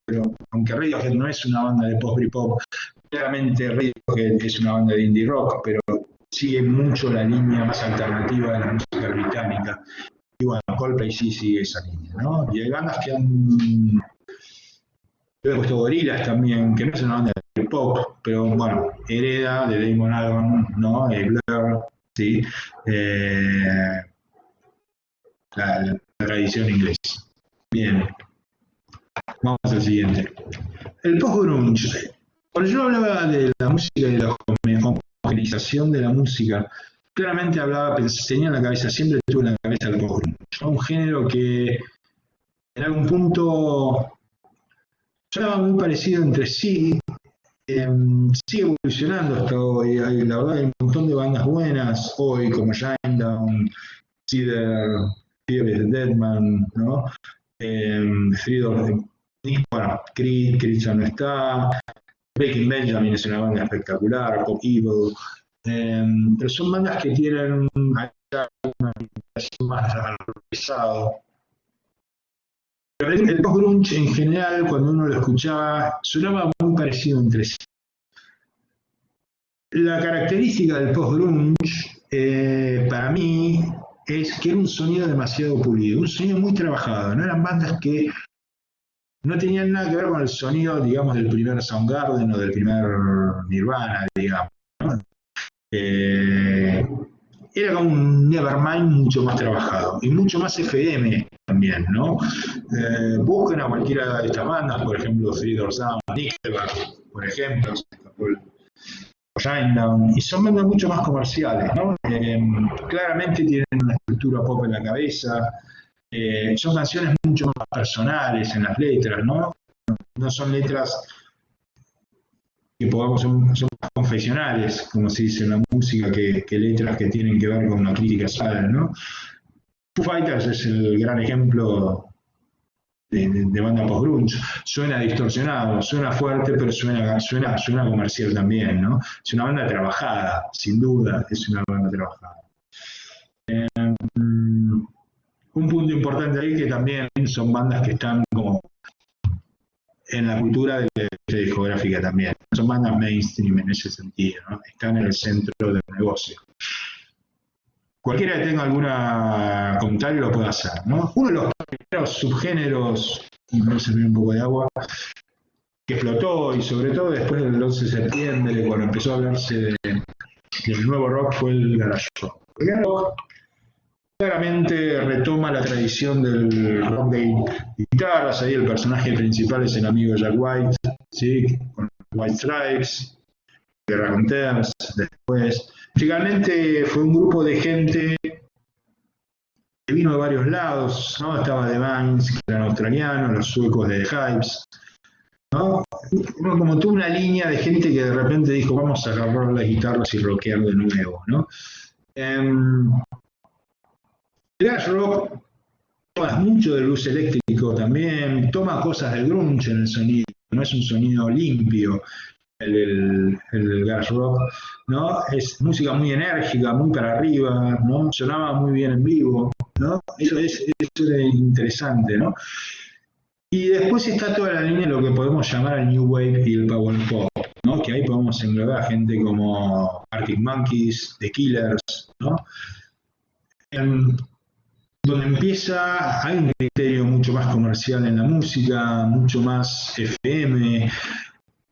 pero aunque Radiohead no es una banda de post-Britpop, claramente Radiohead es una banda de indie rock, pero sigue mucho la línea más alternativa de la música británica. Y bueno, Coldplay sí sigue esa línea, ¿no? Y hay bandas que han... Yo he puesto Gorillaz también, que no es una banda de pop, pero bueno, hereda de Damon Albarn, ¿no? Blur, ¿sí? La tradición inglesa. Bien, vamos al siguiente. El post-grunge. Cuando yo hablaba de la música y de la homogenización de la música, claramente hablaba, tenía en la cabeza, siempre tuve en la cabeza el post-grunge, ¿no? Un género que en algún punto sonaba muy parecido entre sí, sigue evolucionando hasta hoy. La verdad hay un montón de bandas buenas hoy, como Shinedown, Cider, Fear is the Deadman, ¿no? Bueno, Creed ya no está. Breaking Benjamin es una banda espectacular, Pop Evil. Pero son bandas que tienen una orientación más al pesado. Pero el post-grunge en general, cuando uno lo escuchaba, sonaba muy parecido entre sí. La característica del post-grunge, para mí, es que era un sonido demasiado pulido, un sonido muy trabajado. No eran bandas que no tenían nada que ver con el sonido, digamos, del primer Soundgarden o del primer Nirvana, digamos, ¿no? era como un Nevermind mucho más trabajado y mucho más FM también, ¿no? Busquen a cualquiera de estas bandas, por ejemplo, Three Doors Down, Nickelback, por ejemplo, Shinedown, y son bandas mucho más comerciales, ¿no? Claramente tienen una estructura pop en la cabeza, son canciones mucho más personales en las letras, ¿no? No son letras que son más confesionales, como se dice en la música, que letras que tienen que ver con una crítica social, ¿no? Foo Fighters es el gran ejemplo de banda post-grunge. Suena distorsionado, suena fuerte, pero suena comercial también, ¿no? Es una banda trabajada, sin duda, es una banda trabajada. Un punto importante ahí que también son bandas que están como en la cultura de la discográfica también. Son bandas mainstream en ese sentido, ¿no? Están en el centro del negocio. Cualquiera que tenga algún comentario lo puede hacer, ¿no? Uno de los primeros subgéneros, y me voy a servir un poco de agua, que explotó, y sobre todo después del 11 de septiembre, cuando empezó a hablarse del nuevo rock, fue el garage rock. El garage rock claramente retoma la tradición del rock de guitarras. Ahí el personaje principal es el amigo Jack White, ¿sí? Con White Stripes, The Raconteurs, después. Musicalmente fue un grupo de gente que vino de varios lados, ¿no? Estaba The Vines, que eran australianos, los suecos de The Hives, ¿no? Como tuvo una línea de gente que de repente dijo, vamos a agarrar las guitarras y rockear de nuevo, ¿no? El garage rock toma mucho del blues eléctrico también, toma cosas del grunge en el sonido, no es un sonido limpio el garage rock, ¿no? Es música muy enérgica, muy para arriba, ¿no? Sonaba muy bien en vivo, ¿no? Eso es interesante, ¿no? Y después está toda la línea de lo que podemos llamar el New Wave y el Power Pop, ¿no? Que ahí podemos englobar gente como Arctic Monkeys, The Killers, ¿no? Donde hay un criterio mucho más comercial en la música, mucho más FM.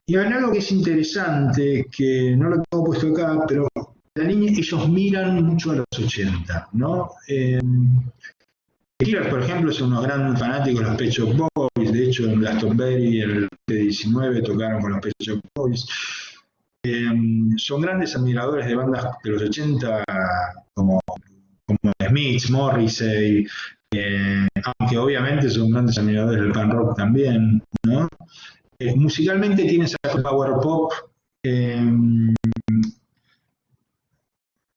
Y hay algo que es interesante, que no lo tengo puesto acá, pero la línea, ellos miran mucho a los 80, ¿no? The Killers, por ejemplo, son unos grandes fanáticos de los Pet Shop Boys. De hecho, en Glastonbury, en el 19, tocaron con los Pet Shop Boys. Son grandes admiradores de bandas de los 80, como Smiths, Morrissey, aunque obviamente son grandes admiradores del punk rock también, ¿no? Musicalmente tiene esa power pop,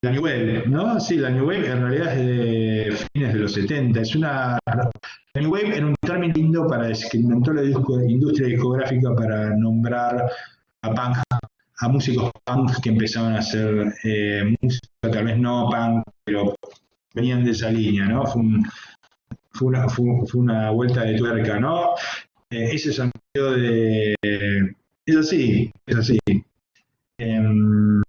la New Wave, ¿no? Sí, la New Wave en realidad es de fines de los 70. La New Wave era un término lindo que inventó la industria discográfica para nombrar a músicos punk que empezaban a hacer música, tal vez no punk, pero venían de esa línea, ¿no? Fue una vuelta de tuerca, ¿no? Ese sentido de... Es así. En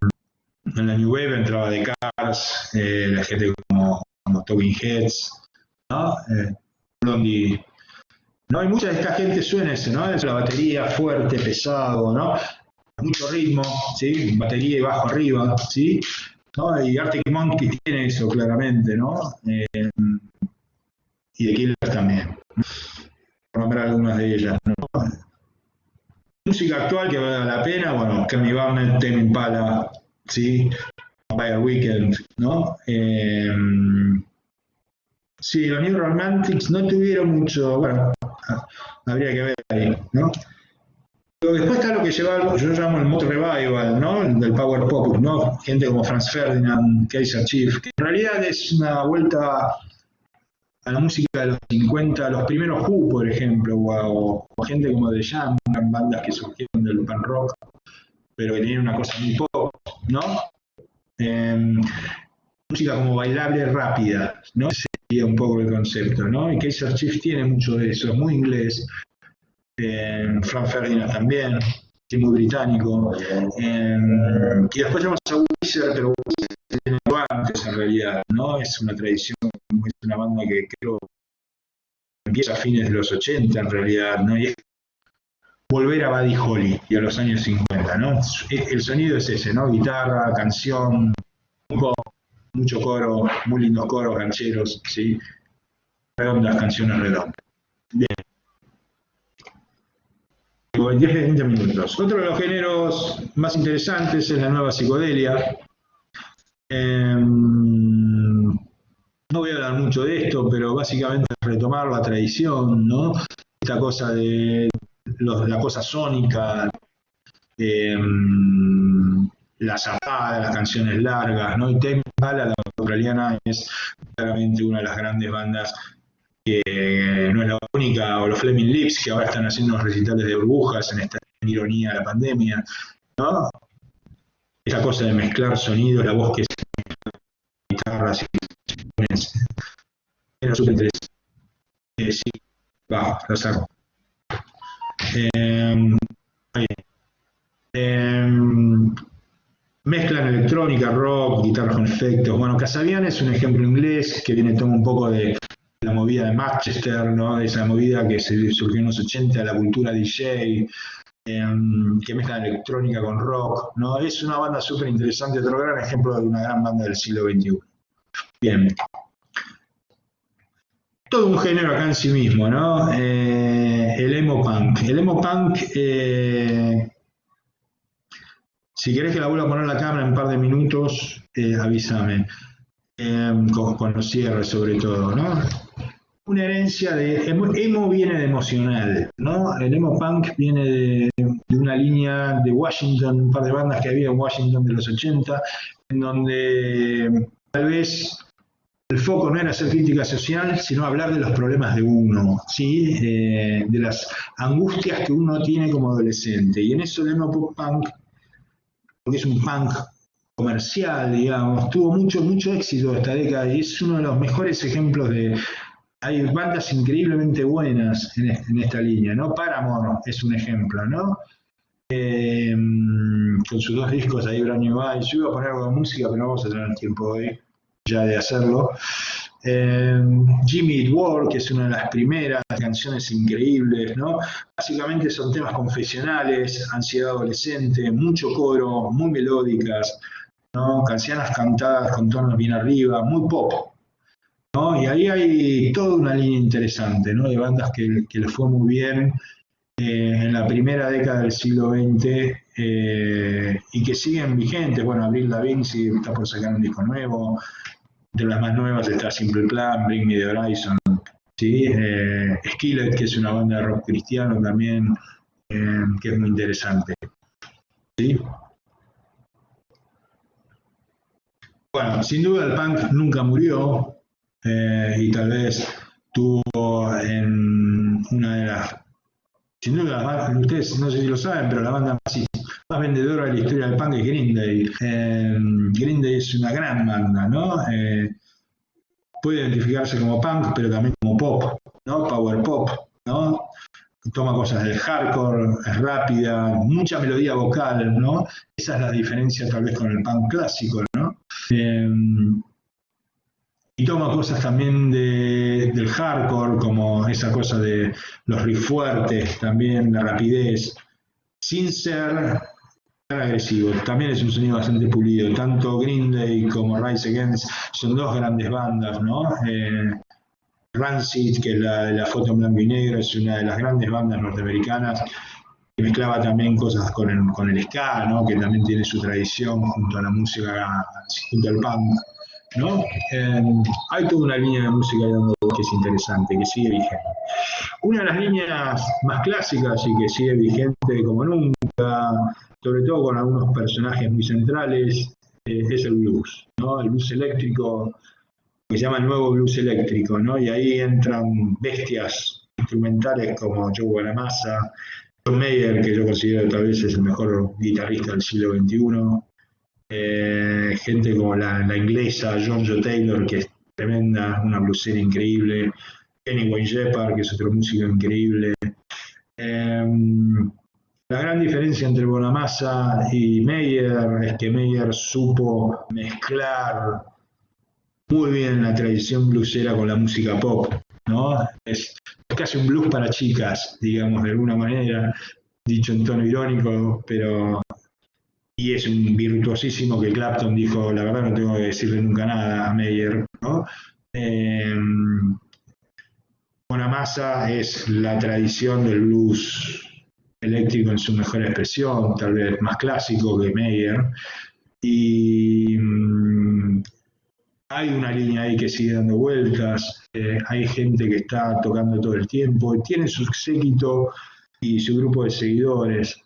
la New Wave entraba The Cars, la gente como Talking Heads, ¿no? Blondie. ¿No? Y mucha de esta gente suena eso, ¿no? Es la batería fuerte, pesado, ¿no? Mucho ritmo, ¿sí? Batería y bajo arriba, ¿sí? ¿No? Y Arctic Monkeys tiene eso claramente, ¿no? Y The Killers también. Por nombrar algunas de ellas, ¿no? Música actual que vale la pena, bueno, Kemi Barnett, Tame Impala, ¿sí? Vampire Weekend, ¿no? Sí, los New Romantics no tuvieron mucho, bueno, habría que ver ahí, ¿no? Pero después está lo que yo llamo el mod revival, ¿no? El del power pop, ¿no? Gente como Franz Ferdinand, Kaiser Chief, que en realidad es una vuelta a la música de los 50, los primeros Who, por ejemplo, o gente como The Jam, bandas que surgieron del punk rock, pero que tenían una cosa muy pop, ¿no? Música como bailable rápida, ¿no? Ese sería un poco el concepto, ¿no? Y Kaiser Chief tiene mucho de eso, es muy inglés. Frank Ferdinand también, que es muy británico. Y después tenemos a Weezer, pero Weezer tiene antes en realidad, ¿no? Es una tradición, es una banda que creo empieza a fines de los 80 en realidad, ¿no? Y es volver a Buddy Holly y a los años 50, ¿no? El sonido es ese, ¿no? Guitarra, canción, un poco, mucho coro, muy lindos coros, gancheros, ¿sí? Redondas, canciones redondas. Bien. 10-20 minutos. Otro de los géneros más interesantes es la nueva psicodelia. No voy a hablar mucho de esto, pero básicamente es retomar la tradición, ¿no? Esta cosa de la cosa sónica, la zapada, las canciones largas, ¿no? Y Tame Impala, la australiana, es claramente una de las grandes bandas que no es la única, o los Flaming Lips, que ahora están haciendo unos recitales de burbujas en esta ironía de la pandemia, ¿no? Esa cosa de mezclar sonidos, la voz que se guitarras y es súper interesante. Sí, va, lo saco. Mezclan electrónica, rock, guitarras con efectos. Bueno, Kasabian es un ejemplo inglés que toma un poco de la movida de Manchester, ¿no? De esa movida que surgió en los 80, la cultura DJ, que mezcla electrónica con rock, ¿no? Es una banda súper interesante, otro gran ejemplo de una gran banda del siglo XXI. Bien. Todo un género acá en sí mismo, ¿no? El emo punk. El emo punk, si querés que la vuelva a poner la cámara en un par de minutos, avísame, cuando cierre sobre todo, ¿no? Una herencia de... Emo viene de emocional, ¿no? El emo punk viene de una línea de Washington, un par de bandas que había en Washington de los 80, en donde tal vez el foco no era hacer crítica social, sino hablar de los problemas de uno, ¿sí? De las angustias que uno tiene como adolescente. Y en eso el emo punk, porque es un punk comercial, digamos, tuvo mucho éxito esta década y es uno de los mejores ejemplos de... Hay bandas increíblemente buenas en esta línea, ¿no? Paramore es un ejemplo, ¿no? Con sus 2 discos ahí, Brand New Eyes. Yo iba a poner algo de música, pero no vamos a tener tiempo hoy ya de hacerlo. Jimmy Eat World, que es una de las primeras canciones increíbles, ¿no? Básicamente son temas confesionales, ansiedad adolescente, mucho coro, muy melódicas, ¿no? Canciones cantadas con tonos bien arriba, muy pop, ¿no? Y ahí hay toda una línea interesante, ¿no? De bandas que les fue muy bien en la primera década del siglo XX y que siguen vigentes. Bueno, Avril Lavigne está por sacar un disco nuevo. De las más nuevas está Simple Plan, Bring Me the Horizon, ¿sí? Skillet, que es una banda de rock cristiano también, que es muy interesante, ¿sí? Bueno, sin duda el punk nunca murió y tal vez tuvo en una de las... Sin duda, ustedes no sé si lo saben, pero la banda más vendedora de la historia del punk es Green Day. Green Day es una gran banda, ¿no? Puede identificarse como punk, pero también como pop, ¿no? Power pop, ¿no? Toma cosas del hardcore, es rápida, mucha melodía vocal, ¿no? Esa es la diferencia tal vez con el punk clásico, ¿no? Y toma cosas también del hardcore, como esa cosa de los riffs fuertes, también la rapidez, sin ser tan agresivo. También es un sonido bastante pulido. Tanto Green Day como Rise Against son 2 grandes bandas, ¿no? Rancid, que es la foto en blanco y negro, es una de las grandes bandas norteamericanas, que mezclaba también cosas con el ska, ¿no? Que también tiene su tradición junto a la música, junto al punk, ¿no? Hay toda una línea de música que es interesante, que sigue vigente. Una de las líneas más clásicas y que sigue vigente como nunca, sobre todo con algunos personajes muy centrales, es el blues, ¿no? El blues eléctrico, que se llama el nuevo blues eléctrico, ¿no? Y ahí entran bestias instrumentales como Joe Bonamassa, John Mayer, que yo considero tal vez es el mejor guitarrista del siglo XXI, gente como la inglesa John Joe Taylor, que es tremenda, una bluesera increíble, Kenny Wayne Shepherd, que es otro músico increíble. La gran diferencia entre Bonamassa y Mayer es que Mayer supo mezclar muy bien la tradición bluesera con la música pop, ¿no? Es casi un blues para chicas, digamos, de alguna manera, dicho en tono irónico, pero y es un virtuosísimo que Clapton dijo, la verdad no tengo que decirle nunca nada a Meyer, ¿no? Bonamassa es la tradición del blues eléctrico en su mejor expresión, tal vez más clásico que Meyer, y hay una línea ahí que sigue dando vueltas, hay gente que está tocando todo el tiempo, tiene su séquito y su grupo de seguidores,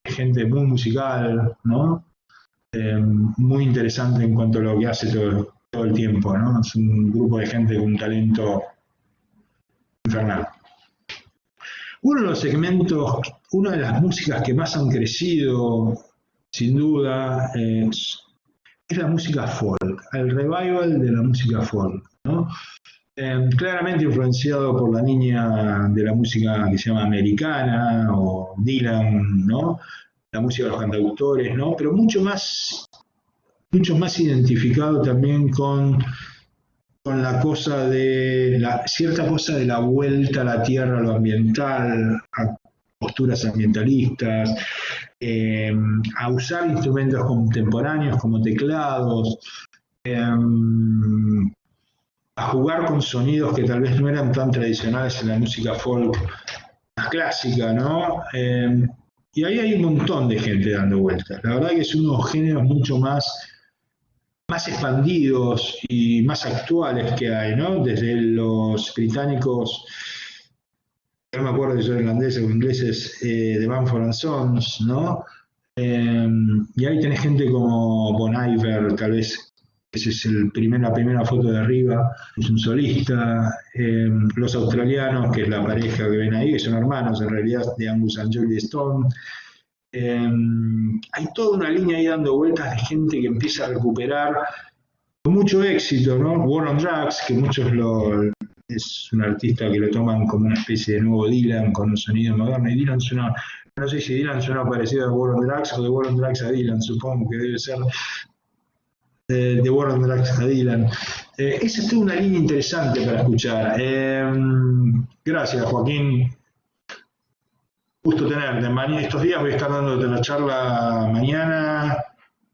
gente muy musical, ¿no? Muy interesante en cuanto a lo que hace todo el tiempo, ¿no? Es un grupo de gente con un talento infernal. Uno de los segmentos, una de las músicas que más han crecido, sin duda, es la música folk, el revival de la música folk, ¿no? Claramente influenciado por la niña de la música que se llama americana, o Dylan, ¿no? La música de los cantautores, ¿no? Pero mucho más identificado también con la cosa de cierta cosa de la vuelta a la tierra, a lo ambiental, a posturas ambientalistas, a usar instrumentos contemporáneos como teclados, a jugar con sonidos que tal vez no eran tan tradicionales en la música folk más clásica, ¿no? Y ahí hay un montón de gente dando vueltas. La verdad que es uno de los géneros mucho más expandidos y más actuales que hay, ¿no? Desde los británicos, no me acuerdo si son irlandeses o ingleses, de Mumford & Sons, ¿no? Y ahí tenés gente como Bon Iver, tal vez, esa es la primera foto de arriba, es un solista. Los australianos, que es la pareja que ven ahí, que son hermanos en realidad, de Angus and Julie Stone. Hay toda una línea ahí dando vueltas de gente que empieza a recuperar con mucho éxito, ¿no? War on Drugs, que muchos es un artista que lo toman como una especie de nuevo Dylan con un sonido moderno, y Dylan suena, no sé si Dylan suena parecido a War on Drugs o de War on Drugs a Dylan, supongo que debe ser de War on Drugs a Dylan. Esa es toda una línea interesante para escuchar. Gracias, Joaquín. Gusto tenerte. Estos días voy a estar dándote la charla mañana,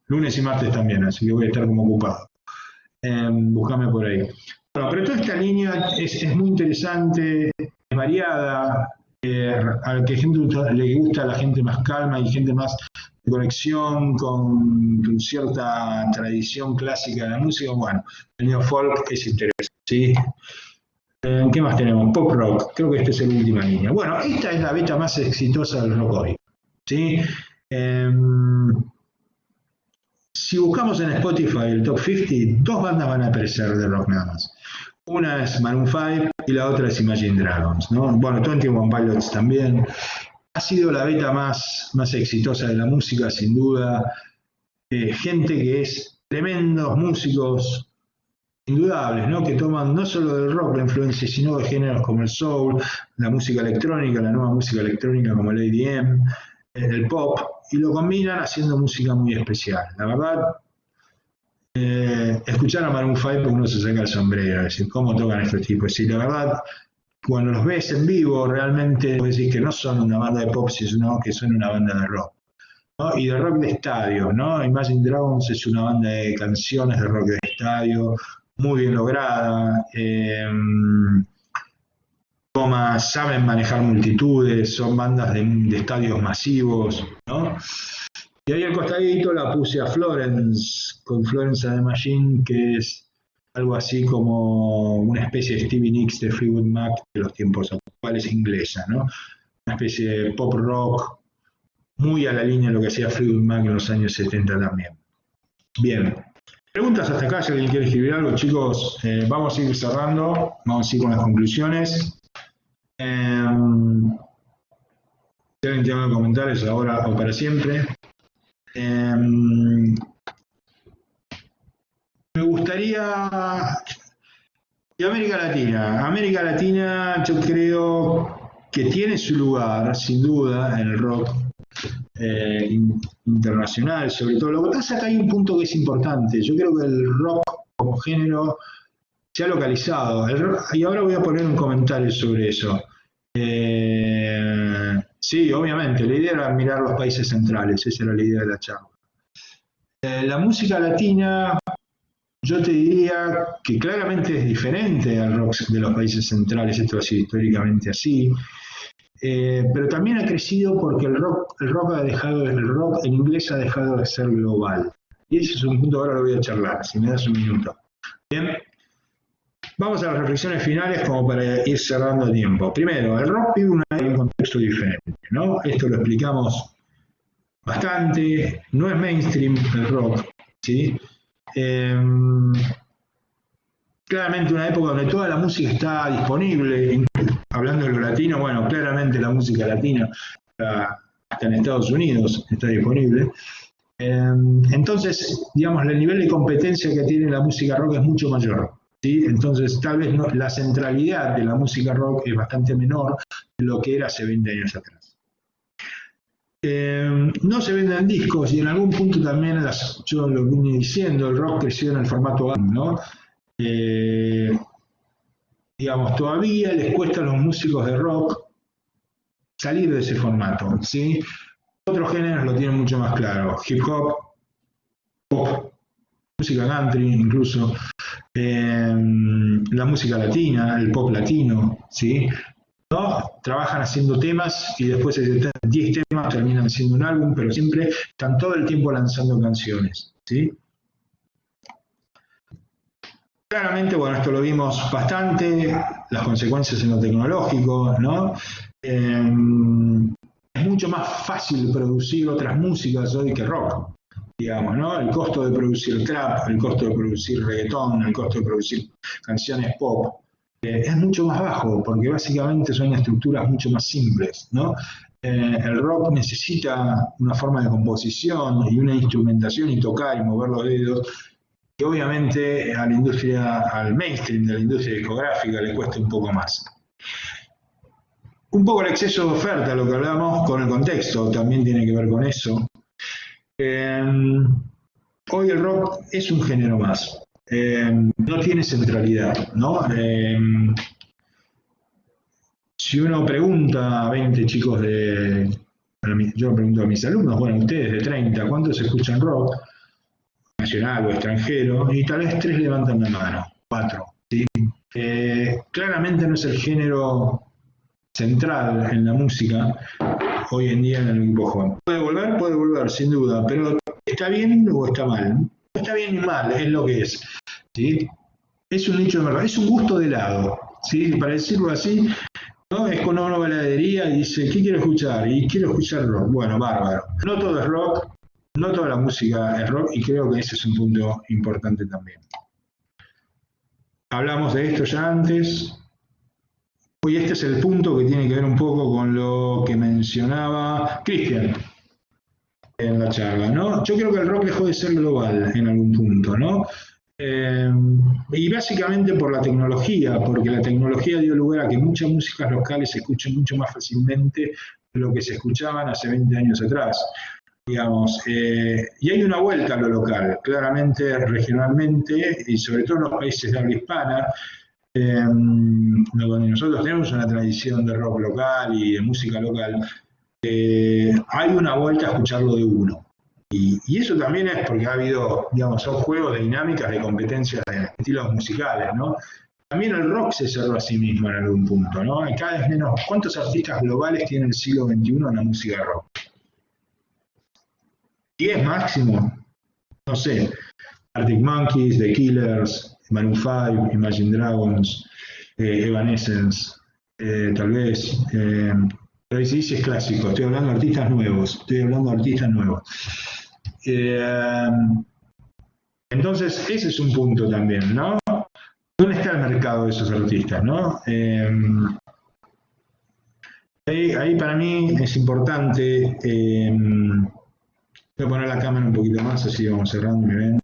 lunes y martes también, así que voy a estar como ocupado. Búscame por ahí. Bueno, pero toda esta línea es muy interesante, es variada, a la que gente le gusta a la gente más calma y gente más de conexión con cierta tradición clásica de la música. Bueno, el neo-folk es interesante, ¿sí? ¿Qué más tenemos? Pop rock, creo que esta es la última línea. Bueno, esta es la beta más exitosa del rock hoy, ¿sí? Si buscamos en Spotify el Top 50, dos bandas van a aparecer de rock nada más. Una es Maroon 5 y la otra es Imagine Dragons, ¿no? Bueno, 21 Pilots también. Ha sido la beta más exitosa de la música, sin duda. Gente que es tremendos músicos, indudables, ¿no? Que toman no solo del rock la influencia, sino de géneros como el soul, la música electrónica, la nueva música electrónica como el EDM, el pop, y lo combinan haciendo música muy especial. La verdad, escuchar a Maroon 5 uno se saca el sombrero, es decir, cómo tocan estos tipos. Y la verdad, cuando los ves en vivo, realmente puedes decir que no son una banda de pop, sino que son una banda de rock, ¿no? Y de rock de estadio, ¿no? Imagine Dragons es una banda de canciones de rock de estadio, muy bien lograda, saben manejar multitudes, son bandas de estadios masivos, ¿no? Y ahí al costadito la puse a Florence, con Florence and the Machine, que es algo así como una especie de Stevie Nicks de Fleetwood Mac de los tiempos actuales, inglesa, ¿no? Una especie de pop rock, muy a la línea de lo que hacía Fleetwood Mac en los años 70 también. Bien. Preguntas hasta acá, si alguien quiere escribir algo, chicos. Vamos a ir cerrando, vamos a ir con las conclusiones. Si alguien tiene algo que comentar, es ahora o para siempre. Me gustaría... Y América Latina yo creo que tiene su lugar, sin duda, en el rock internacional, sobre todo. Lo que pasa es que hay un punto que es importante. Yo creo que el rock como género se ha localizado. Y ahora voy a poner un comentario sobre eso. Sí, obviamente, la idea era mirar los países centrales, esa era la idea de la charla. La música latina, yo te diría que claramente es diferente al rock de los países centrales, esto ha sido históricamente así, pero también ha crecido porque el rock en inglés ha dejado de ser global. Y ese es un punto que ahora lo voy a charlar, si me das un minuto. Bien, vamos a las reflexiones finales como para ir cerrando el tiempo. Primero, el rock vive en un contexto diferente, ¿no? Esto lo explicamos bastante, no es mainstream el rock, ¿sí? Claramente una época donde toda la música está disponible, hablando de lo latino, bueno, claramente la música latina hasta en Estados Unidos está disponible. Entonces, digamos, el nivel de competencia que tiene la música rock es mucho mayor, ¿sí? Entonces, tal vez no, la centralidad de la música rock es bastante menor de lo que era hace 20 años atrás. No se venden discos y en algún punto también, yo lo vine diciendo, el rock creció en el formato álbum, ¿no? Digamos, todavía les cuesta a los músicos de rock salir de ese formato, ¿sí? Otros géneros lo tienen mucho más claro, hip hop, pop, música country incluso, la música latina, el pop latino, ¿sí? ¿No? Trabajan haciendo temas y después de 10 temas terminan siendo un álbum, pero siempre están todo el tiempo lanzando canciones, ¿sí? Claramente, bueno, esto lo vimos bastante, las consecuencias en lo tecnológico, ¿no? Es mucho más fácil producir otras músicas hoy que rock, digamos, ¿no? El costo de producir trap, el costo de producir reggaetón, el costo de producir canciones pop, es mucho más bajo, porque básicamente son estructuras mucho más simples, ¿no? El rock necesita una forma de composición y una instrumentación y tocar y mover los dedos, que obviamente a la industria, al mainstream de la industria discográfica le cuesta un poco más. Un poco el exceso de oferta, lo que hablamos con el contexto, también tiene que ver con eso. Hoy el rock es un género más. No tiene centralidad, ¿no? Si uno pregunta a 20 chicos yo pregunto a mis alumnos, bueno, ustedes de 30, ¿cuántos escuchan rock? Nacional o extranjero, y tal vez 3 levantan la mano, 4, ¿sí? Claramente no es el género central en la música hoy en día en el grupo joven. Puede volver, sin duda, pero ¿está bien o está mal? No está bien ni mal, es lo que es, ¿sí? Es un nicho de mercado, es un gusto de helado, ¿sí? Para decirlo así, ¿no? Es cuando uno va a la heladería y dice, ¿qué quiero escuchar? Y quiero escuchar rock. Bueno, bárbaro. No todo es rock, no toda la música es rock, y creo que ese es un punto importante también. Hablamos de esto ya antes. Hoy este es el punto que tiene que ver un poco con lo que mencionaba Cristian en la charla, ¿no? Yo creo que el rock dejó de ser global en algún punto, ¿no? Y básicamente por la tecnología, porque la tecnología dio lugar a que muchas músicas locales se escuchen mucho más fácilmente de lo que se escuchaban hace 20 años atrás, digamos. Y hay una vuelta a lo local, claramente, regionalmente, y sobre todo en los países de habla hispana, donde nosotros tenemos una tradición de rock local y de música local, hay una vuelta a escucharlo de uno. Y eso también es porque ha habido, digamos, son juegos de dinámicas, de competencias de estilos musicales, ¿no? También el rock se cerró a sí mismo en algún punto, ¿no? Hay cada vez menos. ¿Cuántos artistas globales tiene el siglo XXI en la música de rock? ¿10 máximo? No sé. Arctic Monkeys, The Killers, Maroon 5, Imagine Dragons, Evanescence, tal vez. Pero ahí se dice es clásico, estoy hablando de artistas nuevos, Entonces, ese es un punto también, ¿no? ¿Dónde está el mercado de esos artistas, no? Ahí para mí es importante, voy a poner la cámara un poquito más, así vamos cerrando, ¿me ven?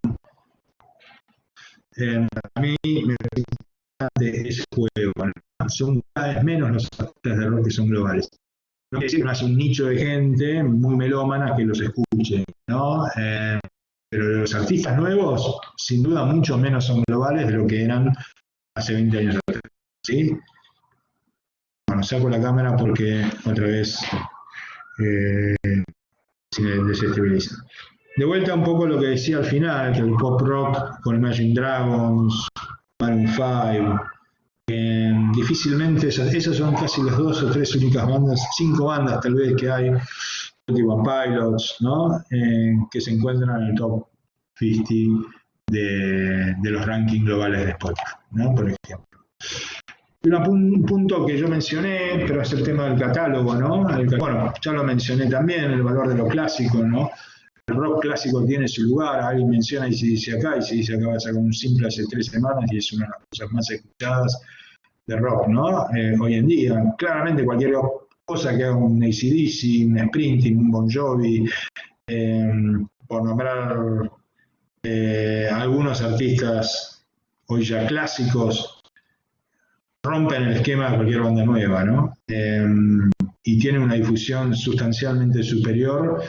A mí me parece importante ese juego, ¿no? Son cada vez menos los artistas de rock que son globales. No quiere decir que no haya un nicho de gente muy melómana que los escuche, ¿no? Pero los artistas nuevos, sin duda, mucho menos son globales de lo que eran hace 20 años atrás, ¿sí? Bueno, saco la cámara porque otra vez se desestabiliza. De vuelta un poco lo que decía al final, que el pop rock con Imagine Dragons, Maroon 5, difícilmente esas son casi las 2 o 3 únicas bandas, 5 bandas tal vez que hay, tipo Pilots, ¿no? Que se encuentran en el top 50 de los rankings globales de Spotify, ¿no? Por ejemplo. Un punto que yo mencioné, pero es el tema del catálogo, ¿no? Bueno, ya lo mencioné también, el valor de lo clásico, ¿no? El rock clásico tiene su lugar, alguien menciona y se dice acá va a sacar un simple hace 3 semanas y es una de las cosas más escuchadas de rock, ¿no? Hoy en día, claramente cualquier cosa que haga un AC/DC, un Springsteen, un Bon Jovi, por nombrar algunos artistas hoy ya clásicos, rompen el esquema de cualquier banda nueva, ¿no? Y tienen una difusión sustancialmente superior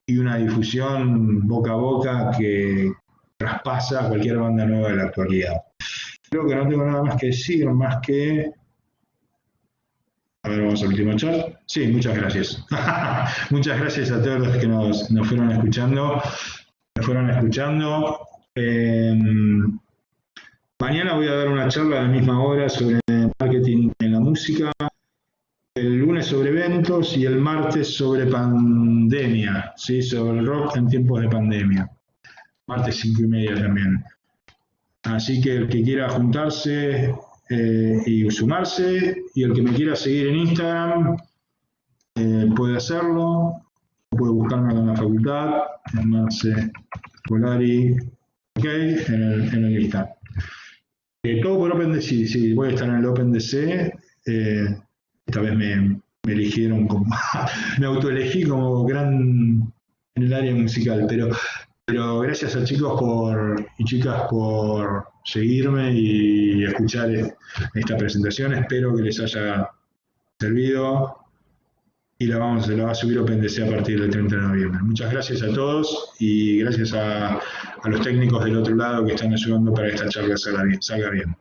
y una difusión boca a boca que traspasa a cualquier banda nueva de la actualidad. Creo que no tengo nada más que decir, más que... A ver, vamos al último chat. Sí, muchas gracias. Muchas gracias a todos los que nos fueron escuchando. Mañana voy a dar una charla a la misma hora sobre marketing en la música. El lunes sobre eventos y el martes sobre pandemia, ¿sí? Sobre el rock en tiempos de pandemia. Martes 5:30 también. Así que el que quiera juntarse y sumarse, y el que me quiera seguir en Instagram, puede hacerlo. Puede buscarme en la facultad, en Marce Polari, ok, en el Instagram. Todo por OpenDC, sí, voy a estar en el OpenDC. Esta vez me eligieron como, me autoelegí como gran en el área musical, pero gracias a chicos y chicas por seguirme y escuchar esta presentación. Espero que les haya servido y la va a subir OpenDC a partir del 30 de noviembre. Muchas gracias a todos y gracias a los técnicos del otro lado que están ayudando para que esta charla salga bien.